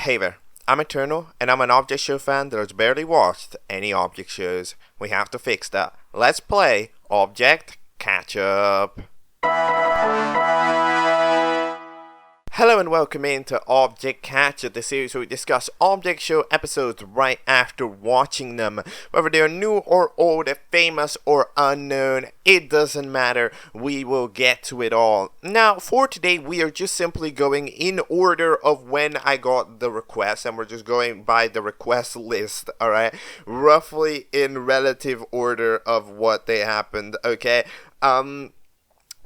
Hey there, I'm Eternal, and I'm an object show fan that has barely watched any object shows. We have to fix that. Let's play Object Catchup. Hello and welcome into Object Catchup, the series where we discuss object show episodes right after watching them. Whether they are new or old, famous or unknown, it doesn't matter. We will get to it all. Now, for today, we are just simply going in order of when I got the request, and we're just going by the request list, alright? Roughly in relative order of what they happened, okay?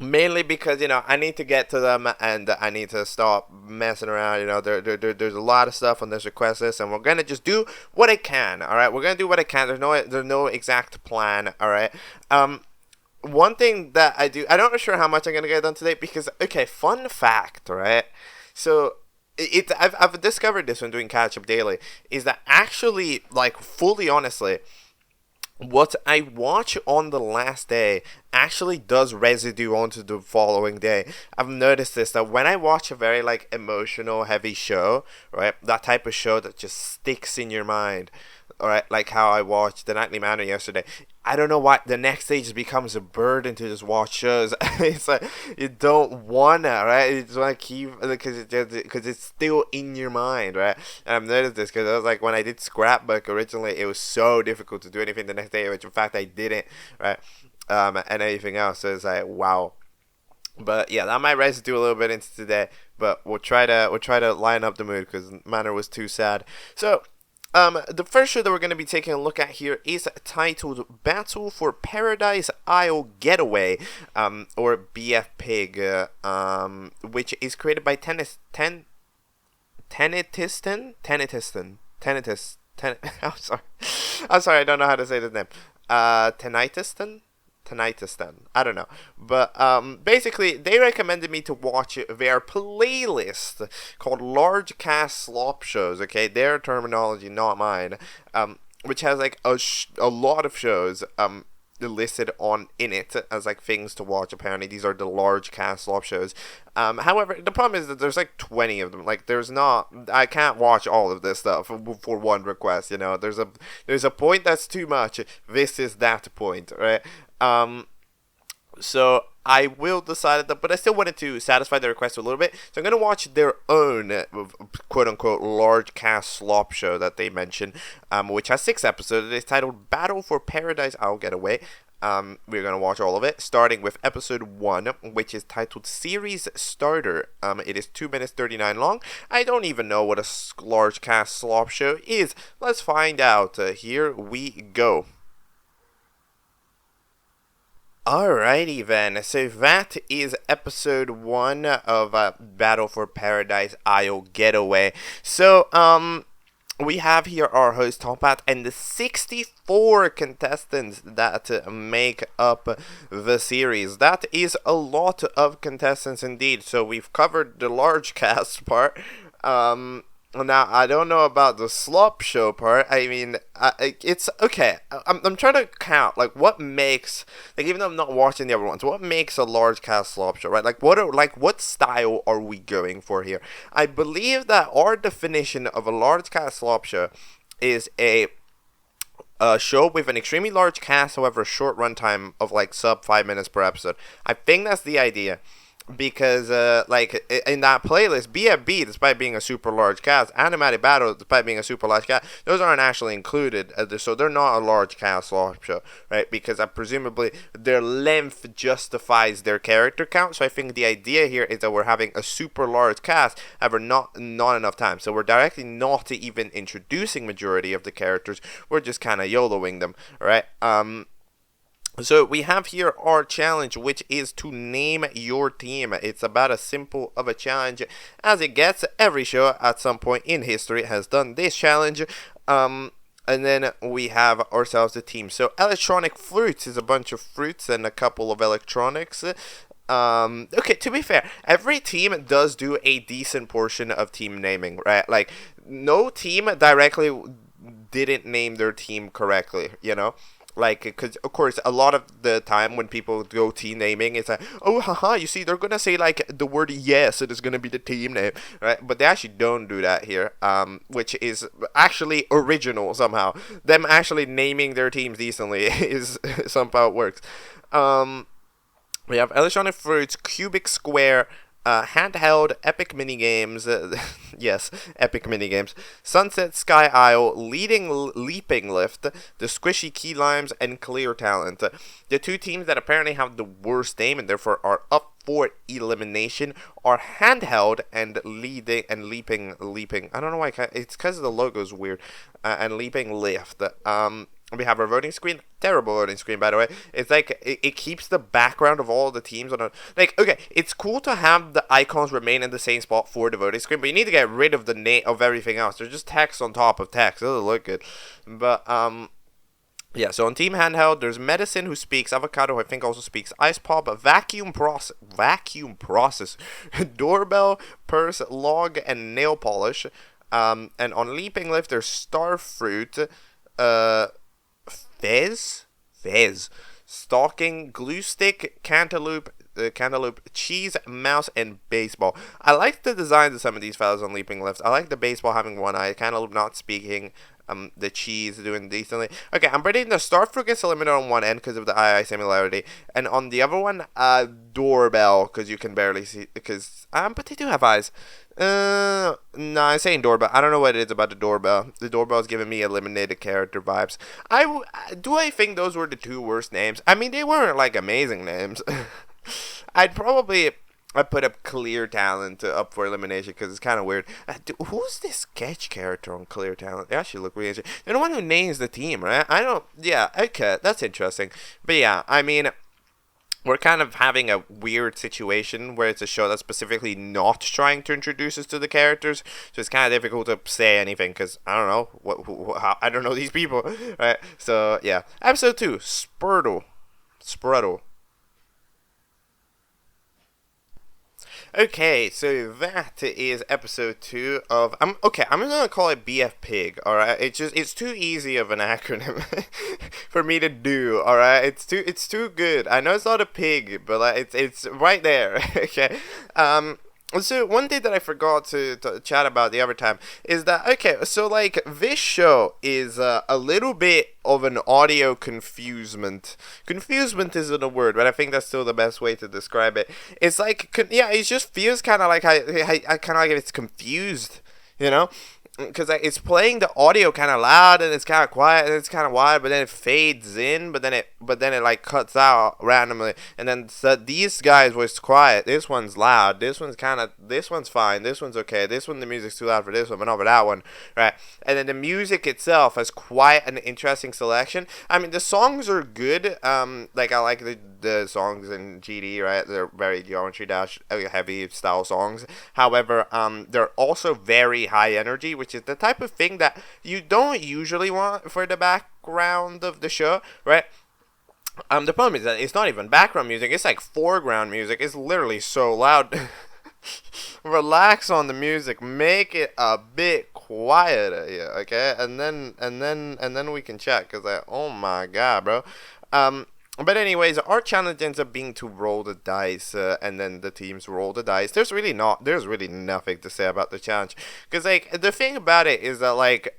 Mainly because, I need to get to them and I need to stop messing around. There's a lot of stuff on this request list, and we're going to just do what I can, alright? We're going to do what I can. There's no exact plan, alright? One thing that I do, I'm not sure how much I'm going to get done today because, okay, fun fact, right? So, I've discovered this when doing Catch-Up Daily, is that actually, fully honestly, what I watch on the last day actually does residue onto the following day. I've noticed this, that when I watch a very emotional heavy show, right, that type of show that just sticks in your mind, alright, like how I watched The Nightly Manor yesterday, I don't know why the next day just becomes a burden to just watch shows. It's like you don't wanna, right? You just wanna keep, because it's still in your mind, right? And I've noticed this because I was like, when I did Scrapbook originally, it was so difficult to do anything the next day, which in fact I didn't, right? And anything else. So it's like, wow. But yeah, that might residue a little bit into today, but we'll try to line up the mood because Manor was too sad. So. The first show that we're going to be taking a look at here is titled Battle for Paradise Isle Getaway, or BFPIG, which is created by Tennitiston. I'm sorry, I don't know how to say this name. Tennitiston, I don't know, but basically they recommended me to watch their playlist called Large Cast Slop Shows, okay, their terminology, not mine, which has a lot of shows listed in it as things to watch. Apparently these are the large cast slop shows. However, the problem is that there's 20 of them. I can't watch all of this stuff for one request. There's a point that's too much. This is that point, right? So I will decide that, but I still wanted to satisfy the request a little bit. So I'm going to watch their own quote-unquote large cast slop show that they mentioned, which has 6 episodes. It's titled Battle for Paradise Isle Getaway. We're going to watch all of it, starting with episode 1, which is titled Series Starter. It is 2 minutes 39 long. I don't even know what a large cast slop show is. Let's find out. Here we go. Alrighty then, so that is episode 1 of Battle for Paradise Isle Getaway. So, we have here our host Tompat and the 64 contestants that make up the series. That is a lot of contestants indeed. So we've covered the large cast part. Now, I don't know about the slop show part. I mean, it's okay. I'm trying to count, what makes, even though I'm not watching the other ones, what makes a large cast slop show, right? What style are we going for here? I believe that our definition of a large cast slop show is a show with an extremely large cast, however, a short runtime of sub 5 minutes per episode. I think that's the idea. Because, in that playlist, BFB, despite being a super large cast, LiminalLatte Battle, despite being a super large cast, those aren't actually included, so they're not a large cast slop show, right? Because presumably their length justifies their character count, so I think the idea here is that we're having a super large cast, however, not enough time, so we're directly not even introducing majority of the characters, we're just kind of YOLOing them, right? So we have here our challenge, which is to name your team. It's about as simple of a challenge as it gets. Every show at some point in history has done this challenge. And then we have ourselves a team. So electronic fruits is a bunch of fruits and a couple of electronics. Okay, to be fair, every team does do a decent portion of team naming, right? No team directly didn't name their team correctly, like, because of course a lot of the time when people go team naming, it's like, oh haha, you see, they're gonna say like the word yes, it is gonna be the team name, right? But they actually don't do that here, which is actually original somehow. Them actually naming their teams decently is somehow it works. We have electronic fruits, cubic square, handheld, epic minigames, yes, epic minigames, sunset sky isle, leaping lift, the squishy key limes, and clear talent. The two teams that apparently have the worst name and therefore are up for elimination are handheld and leaping. I don't know why, it's because the logo is weird, and leaping lift. We have our voting screen. Terrible voting screen, by the way. It's like, it keeps the background of all the teams on a... Like, okay, it's cool to have the icons remain in the same spot for the voting screen, but you need to get rid of the name of everything else. There's just text on top of text. It doesn't look good. But, yeah, so on Team Handheld, there's Medicine, who speaks, Avocado, who I think also speaks, Ice Pop, Vacuum Process, Doorbell, Purse, Log, and Nail Polish. And on Leaping Lift, there's Starfruit, Fez, Stalking, Glue Stick, Cantaloupe, Cheese, Mouse, and Baseball. I like the designs of some of these fellas on Leaping Lifts. I like the Baseball having one eye, Cantaloupe not speaking, the Cheese doing decently. Okay, I'm predicting the Starfruit gets eliminated on one end because of the eye similarity, and on the other one, Doorbell, because you can barely see, because, but they do have eyes. No, I'm saying Doorbell. I don't know what it is about the Doorbell. The Doorbell is giving me eliminated character vibes. I think those were the two worst names. I mean, they weren't like amazing names. I'd put up Clear Talent up for elimination because it's kind of weird. Who's this sketch character on Clear Talent? They actually look really interesting. They're the one who names the team, right? Yeah, okay, that's interesting. But yeah, I mean, we're kind of having a weird situation where it's a show that's specifically not trying to introduce us to the characters, so it's kind of difficult to say anything because I don't know I don't know these people, right? So yeah, episode 2, Sprutle. Okay, so that is episode 2 of I'm gonna call it BFPIG. All right, it's too easy of an acronym for me to do. All right, it's too good. I know it's not a pig, but like, it's right there. Okay, so one thing that I forgot to chat about the other time is that, okay, so like this show is a little bit of an audio confusement. Confusement isn't a word, but I think that's still the best way to describe it. It's like, yeah, it just feels kind of like I kind of like it's confused, you know? Because it's playing the audio kind of loud and it's kind of quiet and it's kind of wide, but then it fades in, but then it like cuts out randomly, and then so these guys was quiet, this one's loud, this one's fine, this one's okay, this one the music's too loud for this one, but not for that one, right? And then the music itself has quite an interesting selection. I mean, the songs are good. Like I like the songs in GD, right? They're very Geometry Dash heavy style songs. However, they're also very high energy, which is the type of thing that you don't usually want for the background of the show, right? The problem is that it's not even background music, it's like foreground music. It's literally so loud. Relax on the music, make it a bit quieter, yeah, okay? And then we can check, cause like, oh my god, bro. But anyways, our challenge ends up being to roll the dice, and then the teams roll the dice. There's really nothing to say about the challenge, because like the thing about it is that like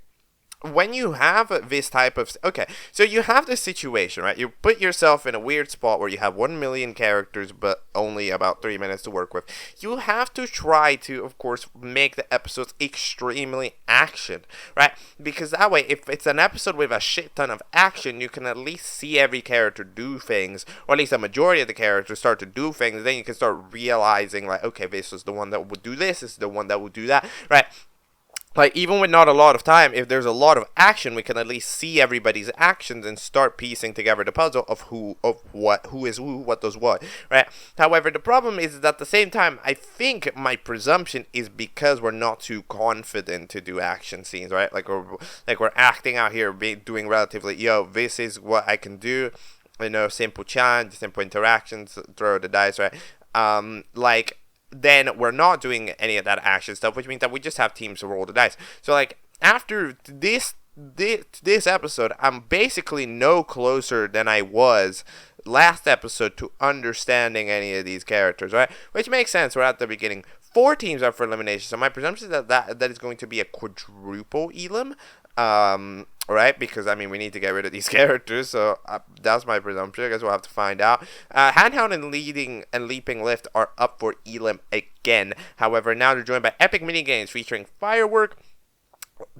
when you have this type of... Okay, so you have this situation, right? You put yourself in a weird spot where you have 1 million characters, but only about 3 minutes to work with. You have to try to, of course, make the episodes extremely action, right? Because that way, if it's an episode with a shit ton of action, you can at least see every character do things, or at least a majority of the characters start to do things, then you can start realizing, like, okay, this is the one that would do this is the one that would do that, right? Like, even with not a lot of time, if there's a lot of action, we can at least see everybody's actions and start piecing together the puzzle of who is who, what does what, right? However, the problem is that at the same time, I think my presumption is because we're not too confident to do action scenes, right? Like we're acting out here, doing relatively, this is what I can do, simple challenge, simple interactions, throw the dice, right? Then we're not doing any of that action stuff, which means that we just have teams to roll the dice. So, like, after this this episode, I'm basically no closer than I was last episode to understanding any of these characters, right? Which makes sense. We're at the beginning. 4 teams up for elimination, so my presumption is that is going to be a quadruple elim, right? Because, I mean, we need to get rid of these characters, so that's my presumption. I guess we'll have to find out. Handheld and leaping lift are up for elim again. However, now they're joined by epic minigames featuring firework,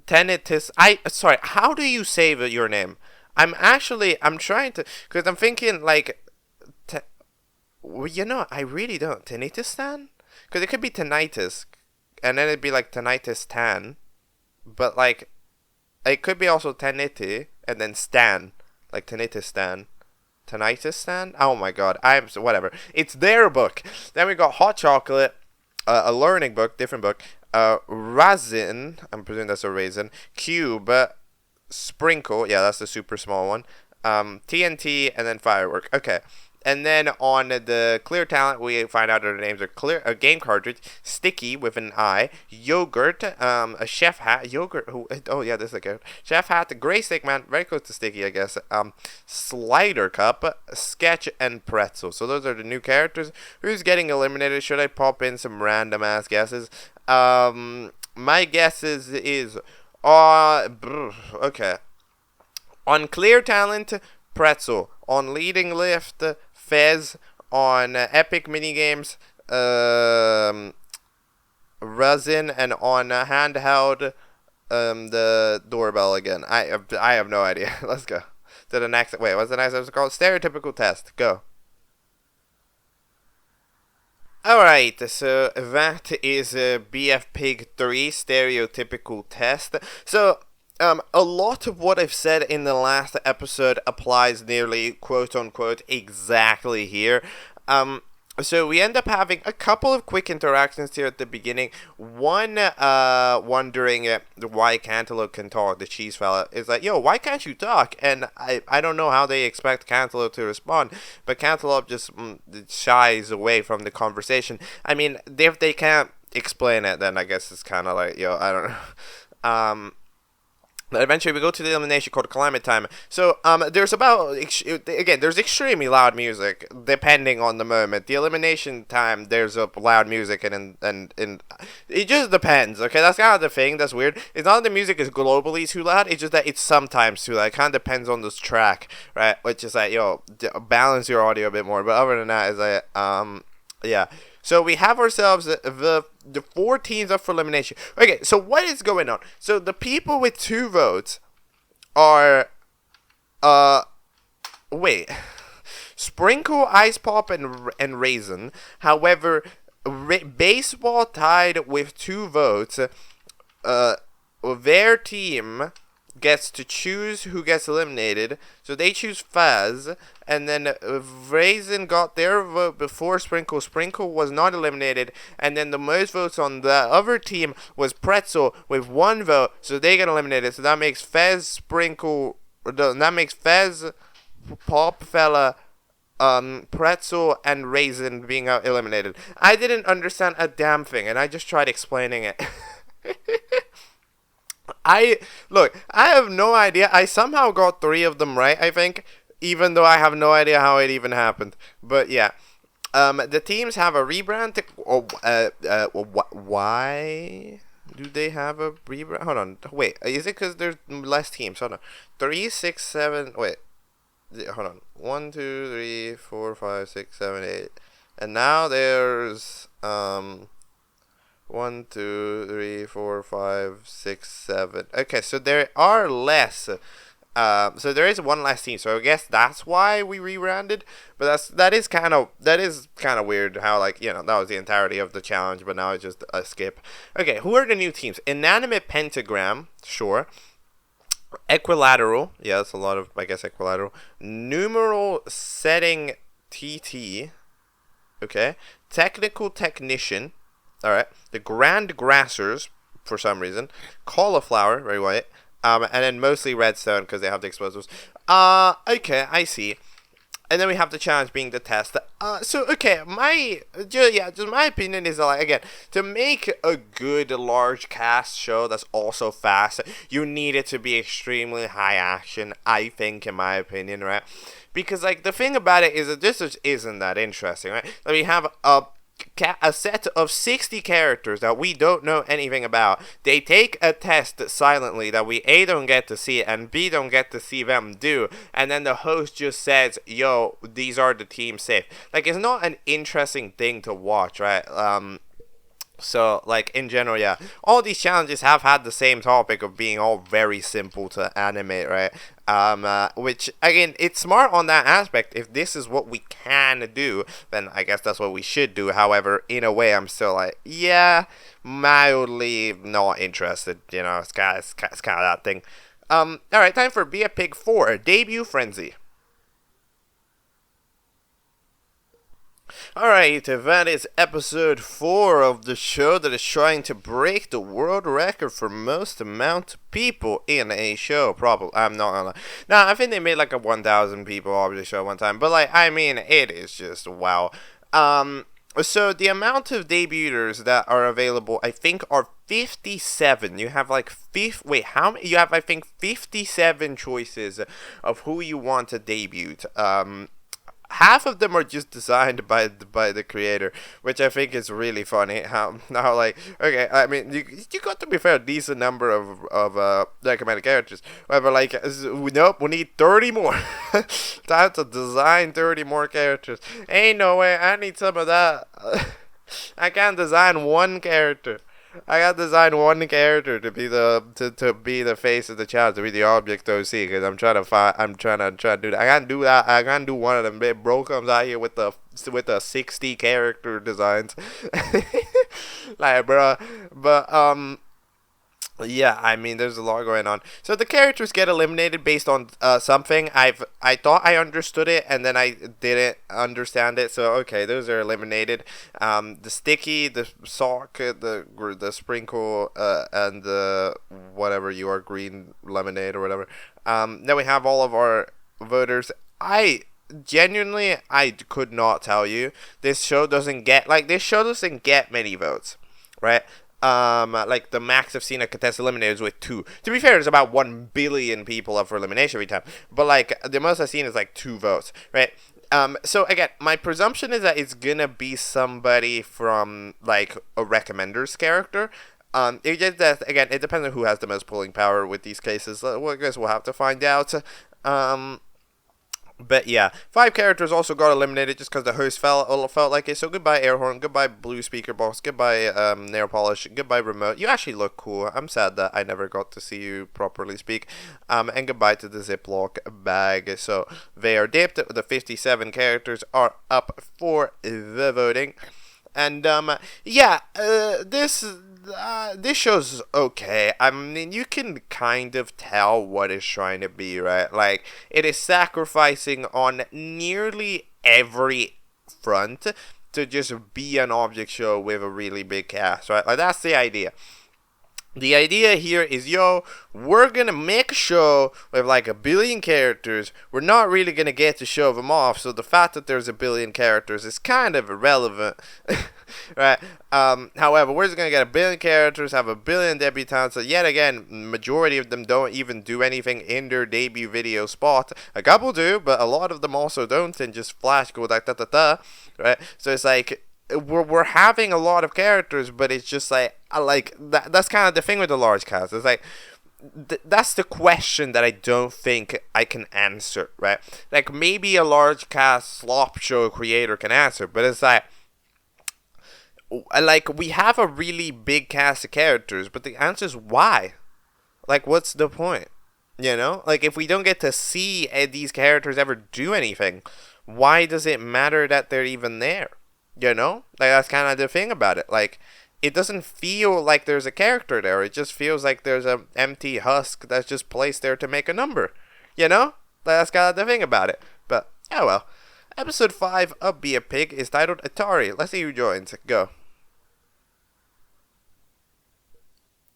tinnitus. Sorry, how do you save your name? I'm trying to, because I'm thinking, like, I really don't. Tinnitus Stan? Because it could be tinnitus, and then it'd be like tinnitus tan, but like, it could be also tinnitus, and then stan, like tinnitus stan. Tinnitus stan? Oh my god, whatever. It's their book. Then we got hot chocolate, a learning book, different book, raisin, I'm presuming that's a raisin, cube, sprinkle, yeah, that's the super small one, TNT, and then firework. Okay. And then on the clear talent, we find out their names are clear. A game cartridge, sticky with an I, yogurt, a chef hat, yogurt. Oh yeah, this is a character. Chef hat, gray stick man, very close to sticky, I guess. Slider cup, sketch, and pretzel. So those are the new characters. Who's getting eliminated? Should I pop in some random ass guesses? My guesses is okay. On clear talent, pretzel. On leading lift, Fez. On epic minigames, resin. And on handheld, the doorbell again. I have no idea. Let's go to the next. Wait, what's the next episode called? Stereotypical test. Go. Alright, so that is BFPIG 3 Stereotypical test. So, a lot of what I've said in the last episode applies nearly, quote-unquote, exactly here. So we end up having a couple of quick interactions here at the beginning. One, wondering why Cantaloupe can talk. The cheese fella is like, yo, why can't you talk? And I don't know how they expect Cantaloupe to respond, but Cantaloupe just shies away from the conversation. I mean, if they can't explain it, then I guess it's kind of like, yo, I don't know. But eventually we go to the elimination called Climate Time. So, there's extremely loud music, depending on the moment. The elimination time, there's loud music, and it just depends, okay? That's kind of the thing that's weird. It's not that the music is globally too loud, it's just that it's sometimes too loud. It kind of depends on this track, right? Which is like, yo, balance your audio a bit more. But other than that, it's like, yeah. So we have ourselves the 4 teams up for elimination. Okay, so what is going on? So the people with 2 votes are, wait, Sprinkle, Ice Pop, and Raisin. However, Baseball tied with 2 votes. Their team gets to choose who gets eliminated. So they choose Faz, and then Raisin got their vote before Sprinkle. Sprinkle was not eliminated, and then the most votes on the other team was Pretzel with 1 vote, so they get eliminated. So that makes Fez, Sprinkle, that makes Fez, Pop Fella, Pretzel, and Raisin being eliminated. I didn't understand a damn thing, and I just tried explaining it. I have no idea. I somehow got 3 of them right, I think, even though I have no idea how it even happened. But yeah, the teams have a rebrand. Why do they have a rebrand? Hold on, wait. Is it because there's less teams? Hold on, 3, 6, 7. Wait, hold on. 1, 2, 3, 4, 5, 6, 7, 8, and now there's 1, 2, 3, 4, 5, 6, 7. Okay, so there are less. So there is 1 less team. So I guess that's why we rebranded. But that is kind of weird. How, like, you know, that was the entirety of the challenge, but now it's just a skip. Okay, who are the new teams? Inanimate Pentagram, sure. Equilateral, yeah, that's a lot of, I guess, equilateral. Numeral Setting TT. Okay, Technical Technician. Alright, the Grand Grassers, for some reason. Cauliflower, very white. And then mostly Redstone, because they have the explosives. Okay, I see. and then we have the challenge being the test. So okay, just my opinion is that, like, again, to make a good large cast show that's also fast, you need it to be extremely high action, I think, in my opinion, right? Because, like, the thing about it is that this just isn't that interesting, right? Like, we have a set of 60 characters that we don't know anything about. They take a test silently that we A, don't get to see, and B, don't get to see them do, and then the host just says, yo, these are the teams safe. Like, it's not an interesting thing to watch, right? So, like, in general, yeah, all these challenges have had the same topic of being all very simple to animate, right? Which, again, it's smart on that aspect. If this is what we can do, then I guess that's what we should do. However, in a way, I'm still like, yeah, mildly not interested. You know, it's kind of that thing. Alright, time for BFPIG 4, Debut Frenzy. Alright, that is episode 4 of the show that is trying to break the world record for most amount of people in a show. Probably, I'm not gonna lie. Nah, I think they made like a 1,000 people on the show one time, but, like, I mean, it is just wow. So the amount of debuters that are available, I think, are 57. You have like how many? You have, I think, 57 choices of who you want to debut. Half of them are just designed by the creator, which I think is really funny. How like, okay, I mean, you got to be fair, a decent number of recommended characters. However, like, nope, we need 30 more. Time to design 30 more characters. Ain't no way. I need some of that. I can't design one character. I got to design one character to be to be the face of the challenge, to be the object OC, because I'm trying to do that. I can't do that. I can't do one of them. Big bro comes out here with the 60 character designs, like, bro. But yeah, I mean, there's a lot going on. So the characters get eliminated based on something. I thought I understood it, and then I didn't understand it. So okay, those are eliminated. The sticky, the sock, the sprinkle, and the whatever you are, green lemonade or whatever. Then we have all of our voters. I could not tell you. This show doesn't get many votes, right? Like, the max I've seen a contest eliminated is with 2. To be fair, there's about 1 billion people up for elimination every time. But, like, the most I've seen is, like, 2 votes, right? So, again, my presumption is that it's gonna be somebody from, like, a Recommenders character. It just that, again, it depends on who has the most pulling power with these cases. Well, I guess we'll have to find out. But yeah, 5 characters also got eliminated just because the host felt like it. So goodbye Airhorn, goodbye Blue Speaker Box, goodbye Nail Polish, goodbye Remote. You actually look cool. I'm sad that I never got to see you properly speak. And goodbye to the Ziploc bag. So they are dipped. The 57 characters are up for the voting. And yeah, this show's okay. I mean, you can kind of tell what it's trying to be, right? Like, it is sacrificing on nearly every front to just be an object show with a really big cast, right? Like, that's the idea. The idea here is, yo, we're gonna make a show with like 1 billion characters. We're not really gonna get to show them off, so the fact that there's 1 billion characters is kind of irrelevant, right? However, we're just gonna get 1 billion characters, have 1 billion debutantes. So yet again, majority of them don't even do anything in their debut video spot. A couple do, but a lot of them also don't, and just flash go like da, right? So it's like, we're having a lot of characters, but it's just like that's kind of the thing with the large cast. It's like, that's the question that I don't think I can answer, right? Like, maybe a large cast slop show creator can answer, but it's like, we have a really big cast of characters, but the answer is why? Like, what's the point? You know? Like, if we don't get to see these characters ever do anything, why does it matter that they're even there? You know? Like, that's kind of the thing about it. Like, it doesn't feel like there's a character there. It just feels like there's an empty husk that's just placed there to make a number. You know? Like, that's kind of the thing about it. But, oh well. Episode 5 of BFPIG is titled Atari. Let's see who joins. Go.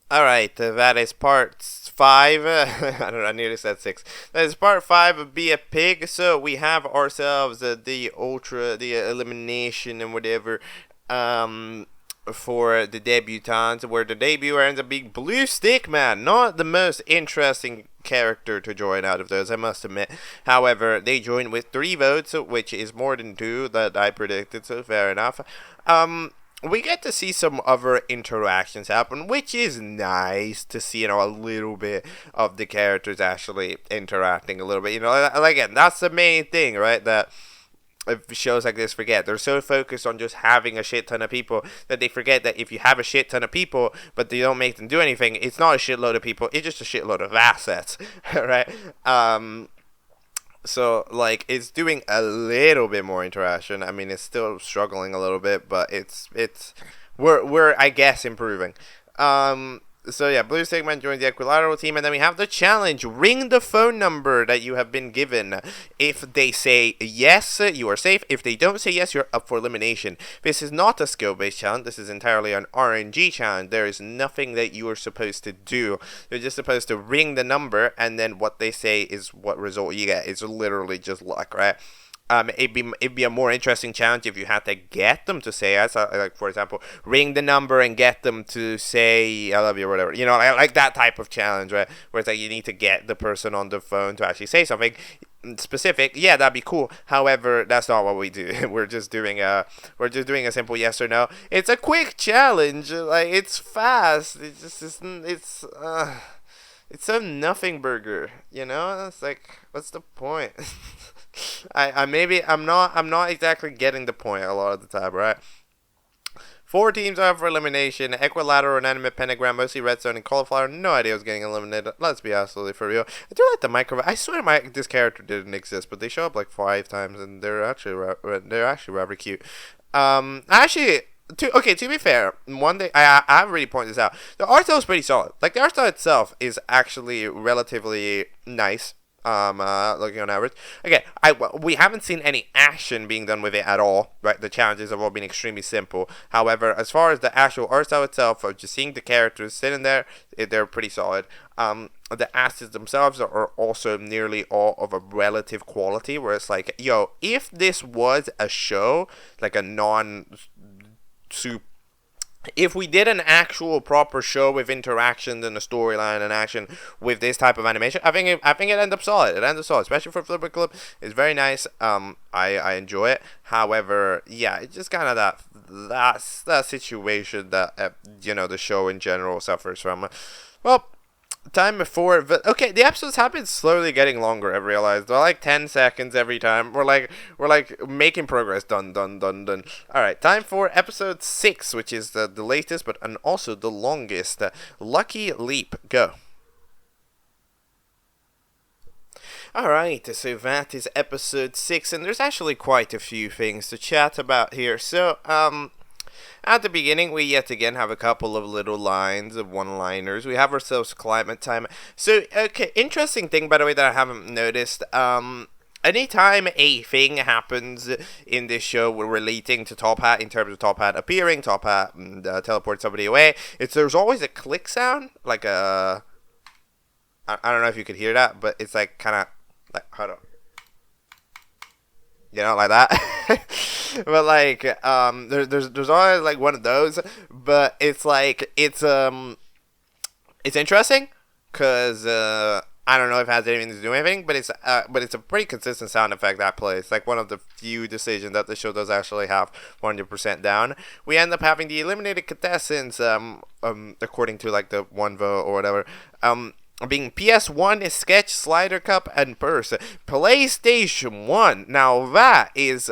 Alright, that is part 5. I don't know, I nearly said 6. That is part 5 of BFPIG. So we have ourselves the elimination and whatever for the debutants, where the debut ends up being Blue Stickman. Not the most interesting character to join out of those, I must admit. However, they joined with 3 votes, which is more than 2 that I predicted, so fair enough. We get to see some other interactions happen, which is nice to see, a little bit of the characters actually interacting a little bit. Again, that's the main thing, right? That shows like this forget. They're so focused on just having a shit ton of people that they forget that if you have a shit ton of people, but they don't make them do anything, it's not a shitload of people, it's just a shitload of assets, right? So, it's doing a little bit more interaction. I mean, it's still struggling a little bit, but we're I guess, improving. So yeah, Blue Segment joins the Equilateral team, and then we have the challenge. Ring the phone number that you have been given. If they say yes, you are safe. If they don't say yes, you're up for elimination. This is not a skill-based challenge. This is entirely an RNG challenge. There is nothing that you are supposed to do. You're just supposed to ring the number, and then what they say is what result you get. It's literally just luck, right? It'd be a more interesting challenge if you had to get them to say yes. Like, for example, ring the number and get them to say I love you or whatever. Like that type of challenge, right? Where it's like you need to get the person on the phone to actually say something specific. Yeah, that'd be cool. However, that's not what we do. We're just doing a simple yes or no. It's a quick challenge. Like, it's fast. It's just it's a nothing burger. It's like, what's the point? I'm not exactly getting the point a lot of the time, right? 4 teams are up for elimination. Equilateral, Inanimate Pentagram, mostly Redstone, and Cauliflower. No idea who's getting eliminated. Let's be absolutely for real. I do like the micro. I swear this character didn't exist, but they show up like 5 times, and they're actually rather cute. Actually. To be fair, one thing I really point this out. The art style is pretty solid. Like, the art style itself is actually relatively nice. Looking on average. Again, we haven't seen any action being done with it at all, right? The challenges have all been extremely simple. However, as far as the actual art style itself, of just seeing the characters sitting there, they're pretty solid. The assets themselves are also nearly all of a relative quality, where it's like, yo, if this was a show, like a if we did an actual proper show with interactions and a storyline and action with this type of animation, I think it ends up solid. It ends up solid, especially for Flipper Club. It's very nice. I enjoy it. However, yeah, it's just kind of that situation that the show in general suffers from. Well, time before, but okay, the episodes have been slowly getting longer. I've realized they're like 10 seconds every time. We're like making progress. Done. All right, time for episode 6, which is the latest, but and also the longest. Lucky Leap, go. Alright, so that is episode 6, and there's actually quite a few things to chat about here. So, at the beginning, we yet again have a couple of little lines of one-liners. We have ourselves climate time. So, okay, interesting thing, by the way, that I haven't noticed. Anytime a thing happens in this show relating to Top Hat, in terms of Top Hat appearing, Top Hat teleports somebody away, there's always a click sound, like a... I don't know if you could hear that, but it's like kind of... like, hold on. Like that. But like, there's always like one of those, but it's like, it's interesting, cause I don't know if it has anything to do with anything, but it's a pretty consistent sound effect that plays. It's like one of the few decisions that the show does actually have 100% down. We end up having the eliminated contestants, according to like the one vote or whatever, being PS1, Sketch, Slider Cup, and Purse. PlayStation 1. Now that is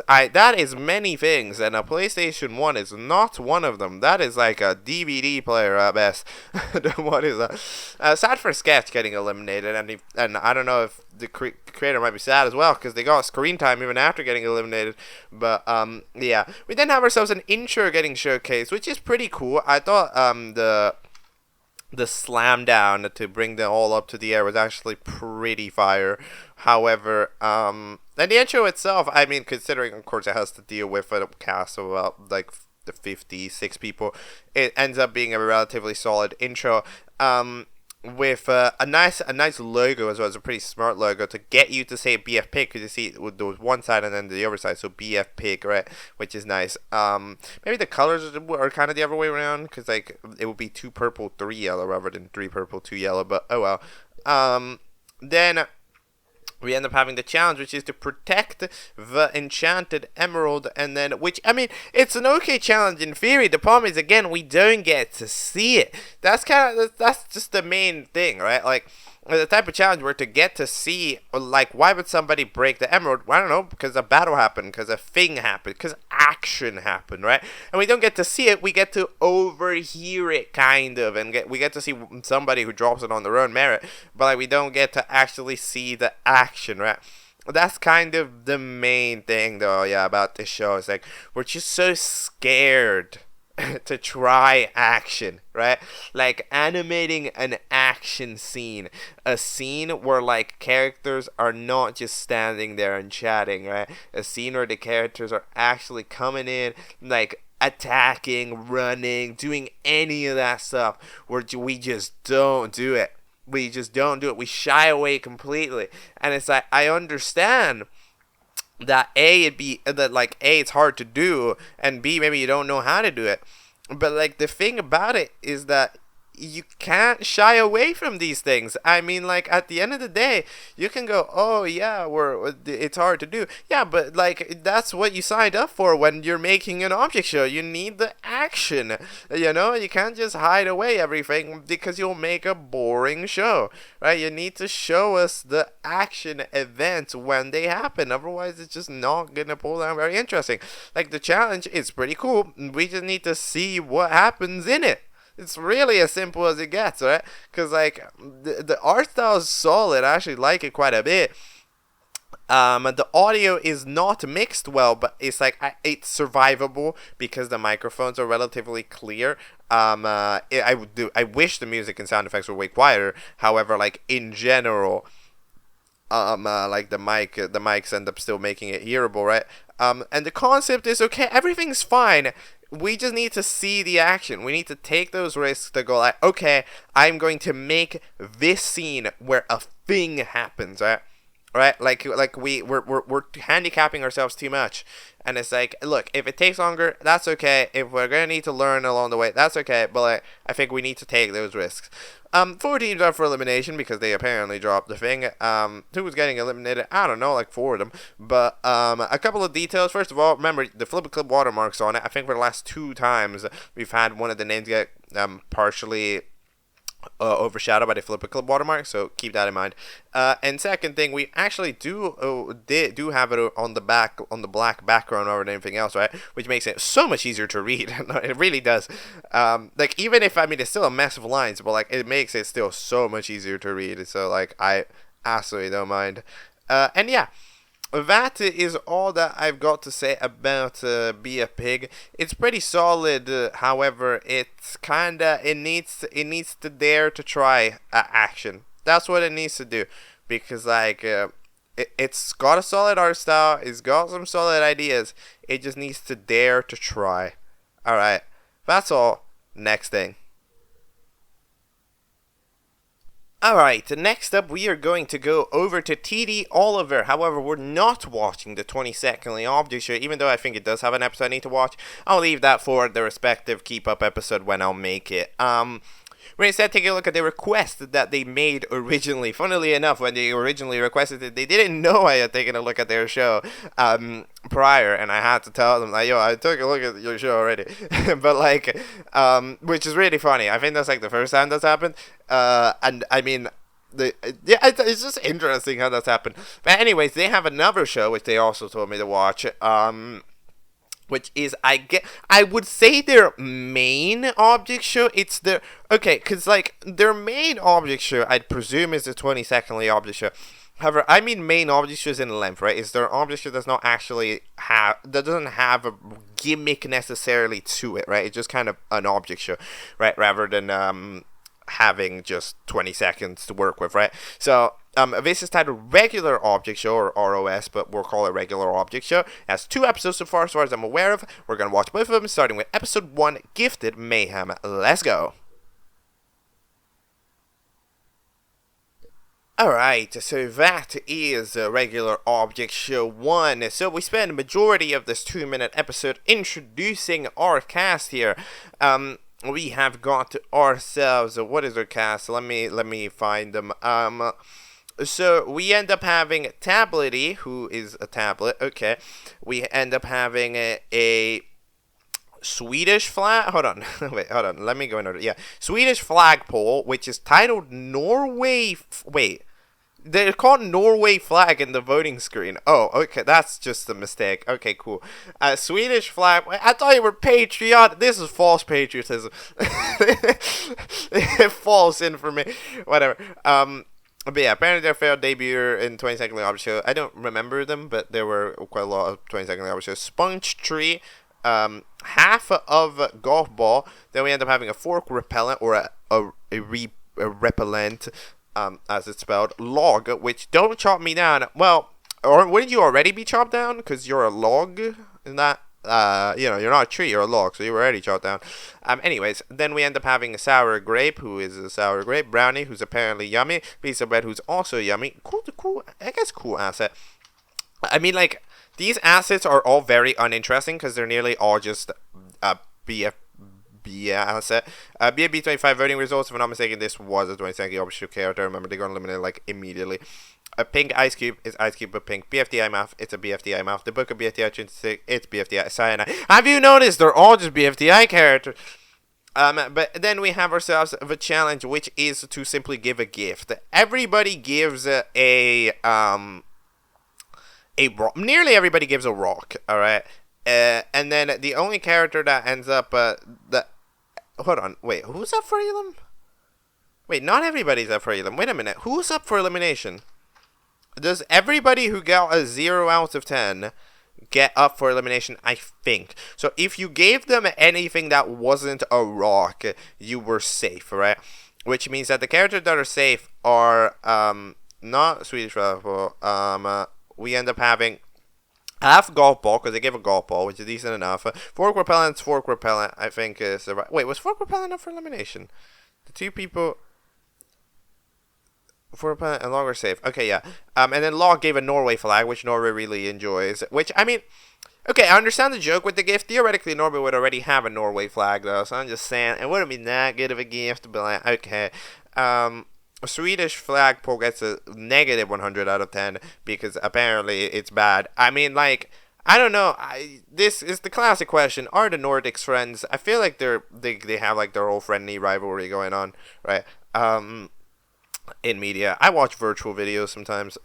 many things, and a PlayStation 1 is not one of them. That is like a DVD player at best. What is that? Sad for Sketch getting eliminated, and I don't know if the creator might be sad as well, because they got screen time even after getting eliminated. But yeah, we then have ourselves an intro getting showcased, which is pretty cool. I thought the slam down to bring them all up to the air was actually pretty fire. However, and the intro itself, I mean, considering of course it has to deal with a cast of about like the 56 people, it ends up being a relatively solid intro. With a nice logo as well. It's a pretty smart logo to get you to say BFPIG, because you see with those one side and then the other side, so BFPIG, right, which is nice. Maybe the colors are kind of the other way around, because like it would be 2 purple 3 yellow rather than 3 purple 2 yellow, but oh well. Then we end up having the challenge, which is to protect the enchanted emerald, and then, which, I mean, it's an okay challenge in theory. The problem is, again, we don't get to see it. That's just the main thing, right? Like, the type of challenge where to get to see, like, why would somebody break the emerald? I don't know, because a battle happened, because a thing happened, because action happened, right? And we don't get to see it, we get to overhear it, kind of, and we get to see somebody who drops it on their own merit, but like, we don't get to actually see the action, right? That's kind of the main thing, though, yeah, about this show. It's like, we're just so scared to try action, right? Like animating an action scene, a scene where like characters are not just standing there and chatting, right? A scene where the characters are actually coming in, like attacking, running, doing any of that stuff, where we just don't do it. We just don't do it. We shy away completely. And it's like, I understand that it's hard to do, and B, maybe you don't know how to do it. But like, the thing about it is that you can't shy away from these things. I mean, like, at the end of the day, you can go, oh yeah, it's hard to do. Yeah, but like, that's what you signed up for when you're making an object show. You need the action, you know? You can't just hide away everything, because you'll make a boring show, right? You need to show us the action events when they happen. Otherwise, it's just not gonna pull down very interesting. Like, the challenge is pretty cool. We just need to see what happens in it. It's really as simple as it gets, right? Because, like, the art style is solid. I actually like it quite a bit. The audio is not mixed well, but it's, like, it's survivable because the microphones are relatively clear. I wish the music and sound effects were way quieter. However, like, in general, like, the mics end up still making it hearable, right? And the concept is okay. Everything's fine. We just need to see the action. We need to take those risks to go like, okay, I'm going to make this scene where a thing happens, right? Right? Like we're handicapping ourselves too much. And it's like, look, if it takes longer, that's okay. If we're gonna need to learn along the way, that's okay. But like, I think we need to take those risks. 4 teams are for elimination because they apparently dropped the thing. Who was getting eliminated? I don't know, like 4 of them. But a couple of details. First of all, remember the Flip Clip watermarks on it. I think for the last 2 times we've had one of the names get partially overshadowed by the Flip Clip watermark, so keep that in mind. And second thing, we actually do have it on the black background over than anything else, right? Which makes it so much easier to read. It really does. Like, even if, I mean, it's still a mess of lines, but like, it makes it still so much easier to read. So like, I absolutely don't mind. And yeah, that is all that I've got to say about BFPIG. It's pretty solid, however, it's kinda, it needs to dare to try action. That's what it needs to do, because like, it's got a solid art style, it's got some solid ideas, it just needs to dare to try. Alright, that's all. Next thing. Alright, next up we are going to go over to TDOliver. However, we're not watching the 22nd object show, even though I think it does have an episode I need to watch. I'll leave that for the respective keep up episode when I'll make it. We're instead taking a look at the request that they made originally. Funnily enough, when they originally requested it, they didn't know I had taken a look at their show prior, and I had to tell them, like, yo, I took a look at your show already. But like, which is really funny. I think that's like the first time that's happened. And I mean, it's just interesting how that's happened. But anyways, they have another show which they also told me to watch. Which is, I would say their main object show. It's their, okay, because like, their main object show, I'd presume, is the 22nd object show. However, I mean main object shows in length, right? Is their object show does not actually have, that doesn't have a gimmick necessarily to it, right? It's just kind of an object show, right? Rather than having just 20 seconds to work with, right? So This is titled Regular Object Show, or ROS, but we'll call it Regular Object Show. It has 2 episodes so far, as far as I'm aware of. We're going to watch both of them, starting with episode 1, Gifted Mayhem. Let's go. Alright, so that is Regular Object Show 1. So we spend the majority of this 2-minute episode introducing our cast here. We have got ourselves, what is our cast? Let me find them. So we end up having Tablety, who is a tablet, okay. We end up having a Swedish flag, hold on, let me go in order, yeah. Swedish flagpole, which is titled Norway, they're called Norway flag in the voting screen. Oh, okay, that's just a mistake. Okay, cool. Swedish flag, I thought you were patriotic. This is false patriotism. False information, whatever. But yeah, apparently their failed debut in 22nd League Show. I don't remember them, but there were quite a lot of 22nd League Shows. Sponge Tree, half of Golf Ball. Then we end up having a Fork Repellent, or a repellent, as it's spelled. Log, which don't chop me down. Well, or wouldn't you already be chopped down? Because you're a log? Isn't that? You're not a tree, you're a log, so you were already chopped down. Anyways, then we end up having a Sour Grape, who is a Sour Grape. Brownie, who's apparently yummy. Piece of Bread, who's also yummy. Cool asset. I mean, like, these assets are all very uninteresting, because they're nearly all just, BFB asset. BFB25 voting results, if I'm not mistaken, this was a 22nd official character. Remember, they're going to eliminate, like, immediately. A pink Ice Cube is Ice Cube with pink. BFDI mouth, it's a BFDI mouth. The book of BFDI 26, it's BFDI cyanide. Have you noticed they're all just BFDI characters? But then we have ourselves the challenge, which is to simply give a gift. Everybody gives nearly everybody gives a rock, alright? And then the only character that ends up, hold on, wait, who's up for elim? Wait, not everybody's up for elim. Wait a minute, who's up for elimination? Does everybody who got a 0 out of 10 get up for elimination? I think. So if you gave them anything that wasn't a rock, you were safe, right? Which means that the characters that are safe are not Swedish Raffle. We end up having half Golf Ball, because they gave a Golf Ball, which is decent enough. Fork Repellent, I think is the right. Wait, was Fork Repellent up for elimination? The 2 people. For opponent and Log are safe. Okay, yeah. And then Log gave a Norway flag, which Norway really enjoys. Which, I mean, okay, I understand the joke with the gift. Theoretically, Norway would already have a Norway flag, though. So I'm just saying, it wouldn't be that good of a gift, but like, okay. A Swedish flagpole gets a negative 100 out of 10 because apparently it's bad. I mean, like, I don't know. This is the classic question. Are the Nordics friends? I feel like they have like their whole friendly rivalry going on, right? In media, I watch virtual videos sometimes.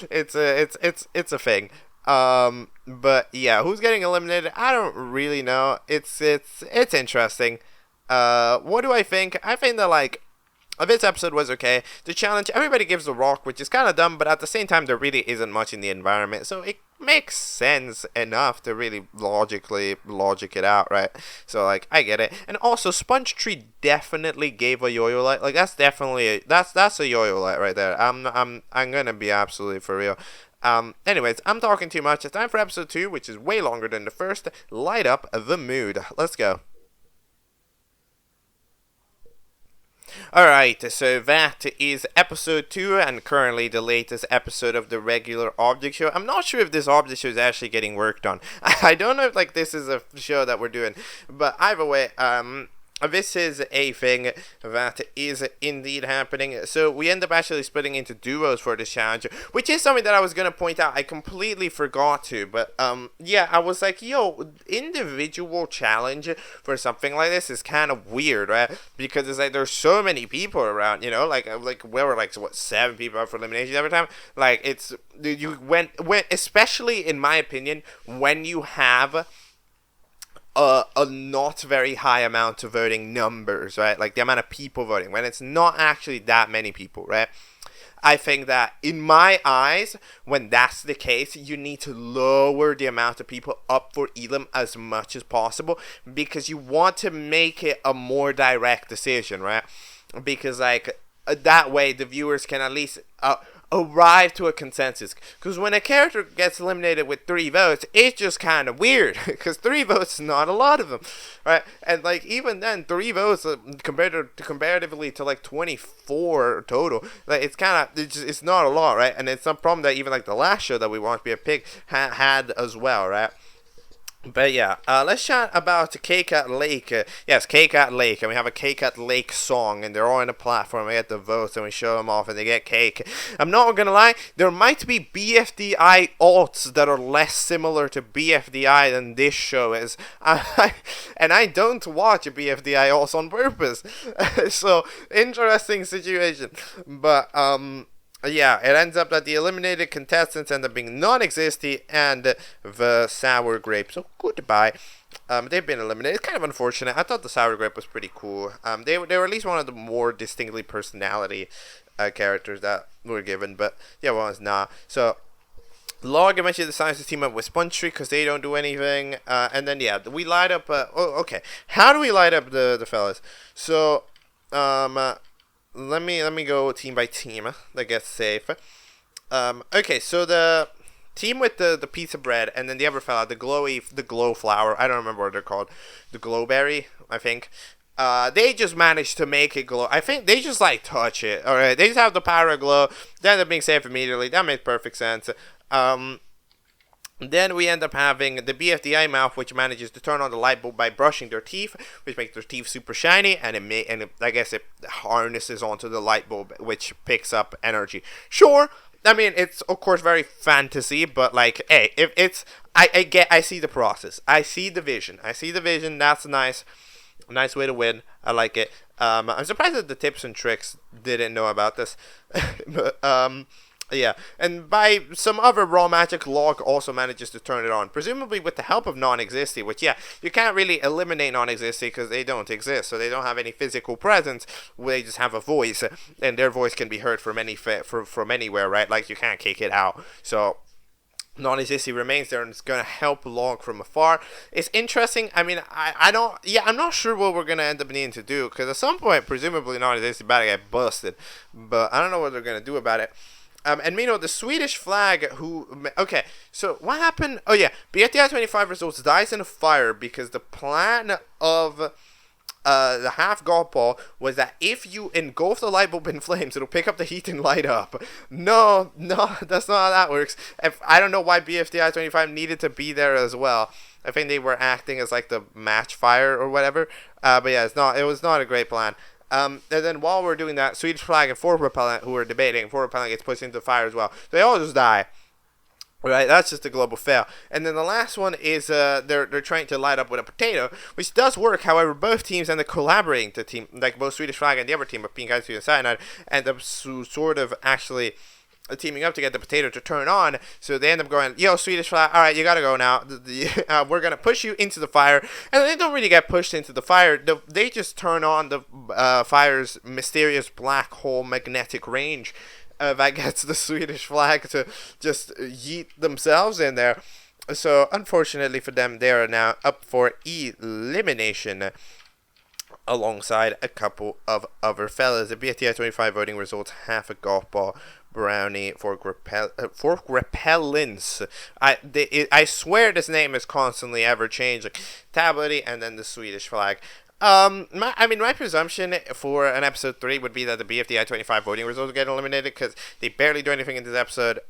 it's a thing. But yeah, who's getting eliminated? I don't really know. It's interesting. What do I think? I think that like this episode was okay. The challenge, everybody gives a rock, which is kind of dumb, but at the same time, there really isn't much in the environment, so it makes sense enough to really logic it out, right? So like, I get it. And also, Sponge Tree definitely gave a yo-yo light. Like, that's definitely that's a yo-yo light right there. I'm gonna be absolutely for real. Anyways, I'm talking too much. It's time for episode 2, which is way longer than the first. Light up the mood. Let's go. Alright, so that is episode 2, and currently the latest episode of the regular object show. I'm not sure if this object show is actually getting worked on. I don't know if like this is a show that we're doing, but either way, this is a thing that is indeed happening. So we end up actually splitting into duos for this challenge, which is something that I was going to point out. I completely forgot to, but yeah, I was like, yo, individual challenge for something like this is kind of weird, right? Because it's like there's so many people around, you know, like we were like, what, 7 people up for elimination every time? Like, it's, when especially in my opinion, when you have a not very high amount of voting numbers, right? Like the amount of people voting, when it's not actually that many people, right? I think that in my eyes, when that's the case, you need to lower the amount of people up for elim as much as possible, because you want to make it a more direct decision, right? Because like, that way the viewers can at least arrive to a consensus. Because when a character gets eliminated with 3 votes, it's just kind of weird. Because 3 votes is not a lot of them, right? And like even then, 3 votes comparatively to like 24 total, like it's not a lot, right? And it's some problem that even like the last show that we watched, BFPIG, had as well, right? But yeah, let's chat about K-Cat Lake. Yes, K-Cat Lake, and we have a K-Cat Lake song, and they're all on a platform. We get the votes, and we show them off, and they get cake. I'm not gonna lie, there might be BFDI alts that are less similar to BFDI than this show is. And I don't watch BFDI alts on purpose. So, interesting situation. But, yeah, it ends up that the eliminated contestants end up being non-existing and the sour grape. So goodbye. They've been eliminated. It's kind of unfortunate. I thought the sour grape was pretty cool. They were at least one of the more distinctly personality characters that were given. But yeah, well, it's not. So Log eventually decides to team up with Sponge Tree because they don't do anything. And then yeah, we light up. Okay, how do we light up the fellas? So Let me go team by team. That gets safe. Okay, so the team with the pizza bread, and then the other fella, the glow flower. I don't remember what they're called. The glowberry, I think. They just managed to make it glow. I think they just like touch it. All right, they just have the power of glow. They end up being safe immediately. That makes perfect sense. Then we end up having the BFDI mouth, which manages to turn on the light bulb by brushing their teeth, which makes their teeth super shiny, and I guess it harnesses onto the light bulb, which picks up energy. Sure, I mean it's of course very fantasy, but like, hey, if it's I see the process, I see the vision. That's a nice way to win. I like it. I'm surprised that the tips and tricks didn't know about this, but yeah, and by some other raw magic, Log also manages to turn it on, presumably with the help of non-existing, which, yeah, you can't really eliminate non-existing because they don't exist, so they don't have any physical presence. They just have a voice, and their voice can be heard from anywhere, right? Like, you can't kick it out. So non-existing remains there, and it's going to help Log from afar. It's interesting. I mean, I'm not sure what we're going to end up needing to do, because at some point, presumably non-existing about to get busted, but I don't know what they're going to do about it. And meanwhile, the Swedish flag okay, so what happened? Oh yeah, BFDI 25 results dies in a fire because the plan of the half golf ball was that if you engulf the light bulb in flames, it'll pick up the heat and light up. No, that's not how that works. I don't know why BFDI 25 needed to be there as well. I think they were acting as like the match fire or whatever. But yeah, it was not a great plan. And then while we're doing that, Swedish flag and Forward Repellent, who were debating, Forward Repellent gets pushed into the fire as well. They all just die. Right, that's just a global fail. And then the last one is they're trying to light up with a potato, which does work. However, both teams end up collaborating to team, like both Swedish flag and the other team of Pink Ice and Cyanide, end up sort of actually teaming up to get the potato to turn on. So they end up going, yo, Swedish flag, all right, you gotta go now. We're gonna push you into the fire. And they don't really get pushed into the fire. They just turn on the fire's mysterious black hole magnetic range that gets the Swedish flag to just yeet themselves in there. So unfortunately for them, they are now up for elimination alongside a couple of other fellas. The BFTI 25 voting results: half a golf ball, brownie, fork repellents. I swear this name is constantly ever changing. Tablety, and then the Swedish flag. My presumption for an episode 3 would be that the BFDI 25 voting results get eliminated because they barely do anything in this episode.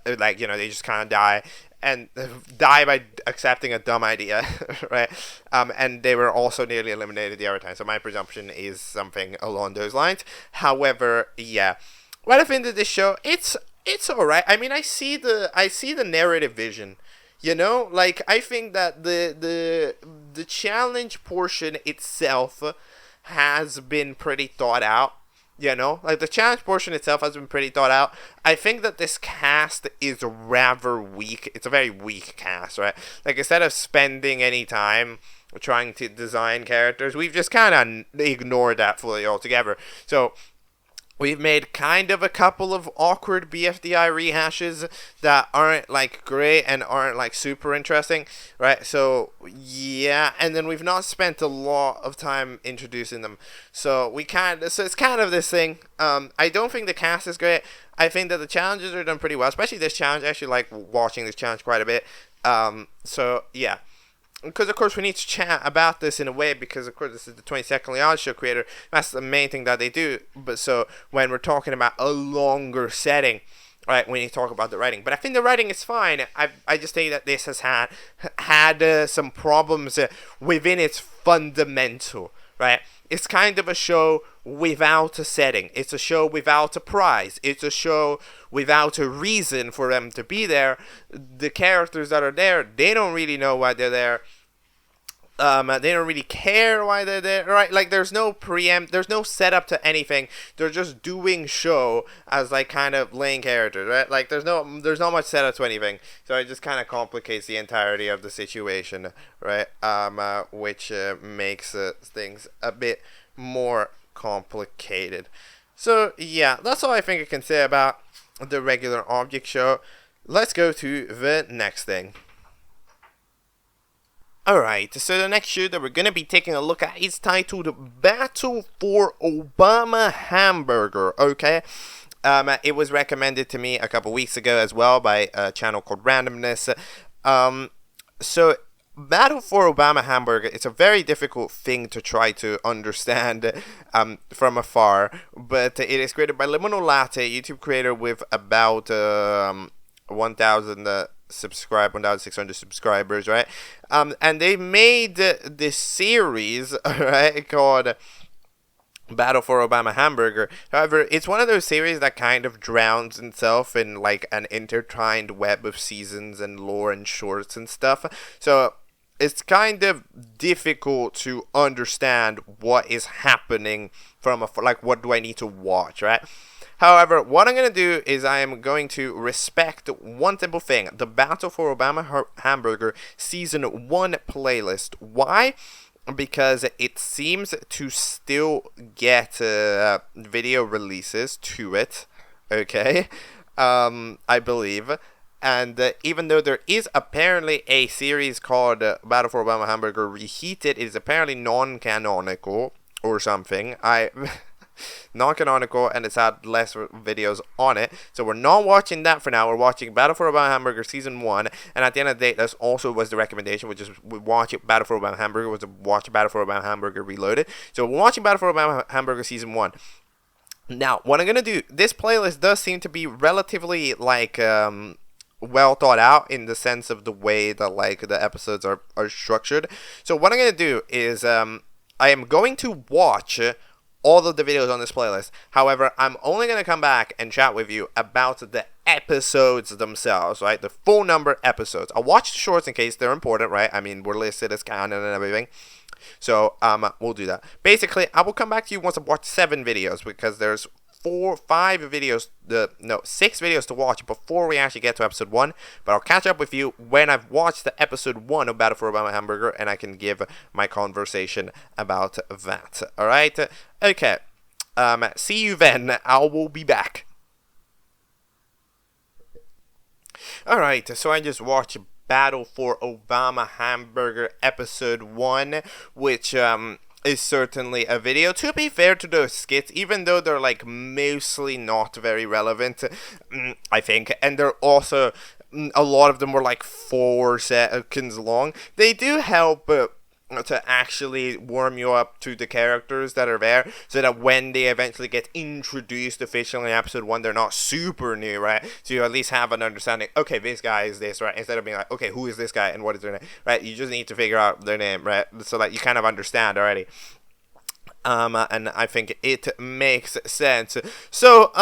They just kind of die. And die by accepting a dumb idea, right? And they were also nearly eliminated the other time. So my presumption is something along those lines. However, yeah. What I think of this show, it's alright. I mean, I see the narrative vision. You know, like, I think that the challenge portion itself has been pretty thought out. You know, like, the challenge portion itself has been pretty thought out. I think that this cast is rather weak. It's a very weak cast, right? Like, instead of spending any time trying to design characters, we've just kind of ignored that fully altogether. So We've made kind of a couple of awkward BFDI rehashes that aren't like great and aren't like super interesting, right? So yeah, and then we've not spent a lot of time introducing them. So it's kind of this thing. I don't think the cast is great. I think that the challenges are done pretty well, especially this challenge. I actually like watching this challenge quite a bit. So yeah. Because, of course, we need to chat about this in a way because, of course, this is the 22nd Leon Show creator. That's the main thing that they do. But so when we're talking about a longer setting, right, we need to talk about the writing. But I think the writing is fine. I just think that this has had some problems within its fundamental, right? It's kind of a show without a setting. It's a show without a prize. It's a show without a reason for them to be there. The characters that are there, they don't really know why they're there. They don't really care why they're there, right? Like, there's no setup to anything. They're just doing show as like kind of lane characters, right? Like, there's not much setup to anything, so it just kind of complicates the entirety of the situation, right? Which makes things a bit more complicated. So yeah, that's all I think I can say about the regular object show. Let's go to the next thing. Alright, so the next show that we're going to be taking a look at is titled Battle for Obama Hamburger, okay? It was recommended to me a couple weeks ago as well by a channel called Randomness. So, Battle for Obama Hamburger, it's a very difficult thing to try to understand from afar, but it is created by LiminalLatte, a YouTube creator with about 1,600 subscribers, right? And they made this series, right, called Battle for Obama Hamburger. However, it's one of those series that kind of drowns itself in like an intertwined web of seasons and lore and shorts and stuff. So it's kind of difficult to understand what is happening from like, what do I need to watch, right? However, what I'm going to do is I am going to respect one simple thing: the Battle for Obama Hamburger Season 1 playlist. Why? Because it seems to still get video releases to it, okay? I believe. And even though there is apparently a series called Battle for Obama Hamburger Reheated, it is apparently non-canonical or something. Non-canonical, and it's had less videos on it, so we're not watching that for now. We're watching Battle for Obama Hamburger Season 1, and at the end of the day, that's also was the recommendation, which is we watch Battle for Obama Hamburger, was to watch Battle for Obama Hamburger Reloaded. So we're watching Battle for Obama Hamburger Season 1. Now, what I'm going to do, this playlist does seem to be relatively, like, well thought out in the sense of the way that, like, the episodes are structured. So what I'm going to do is, I am going to watch all of the videos on this playlist. However, I'm only going to come back and chat with you about the episodes themselves, right? The full number episodes. I'll watch the shorts in case they're important, right? I mean, we're listed as canon and everything. So, we'll do that. Basically, I will come back to you once I've watched 7 videos, because there's 6 videos to watch before we actually get to episode 1, but I'll catch up with you when I've watched the episode 1 of Battle for Obama Hamburger, and I can give my conversation about that. Alright? Okay. See you then. I will be back. Alright, so I just watched Battle for Obama Hamburger episode 1, which, is certainly a video. To be fair to those skits, even though they're like mostly not very relevant, I think, and they're also, a lot of them were like 4 seconds long, they do help to actually warm you up to the characters that are there, so that when they eventually get introduced officially in episode 1, they're not super new, right? So you at least have an understanding, okay, this guy is this, right? Instead of being like, okay, who is this guy and what is their name, right? You just need to figure out their name, right? So that you kind of understand already. And I think it makes sense. So,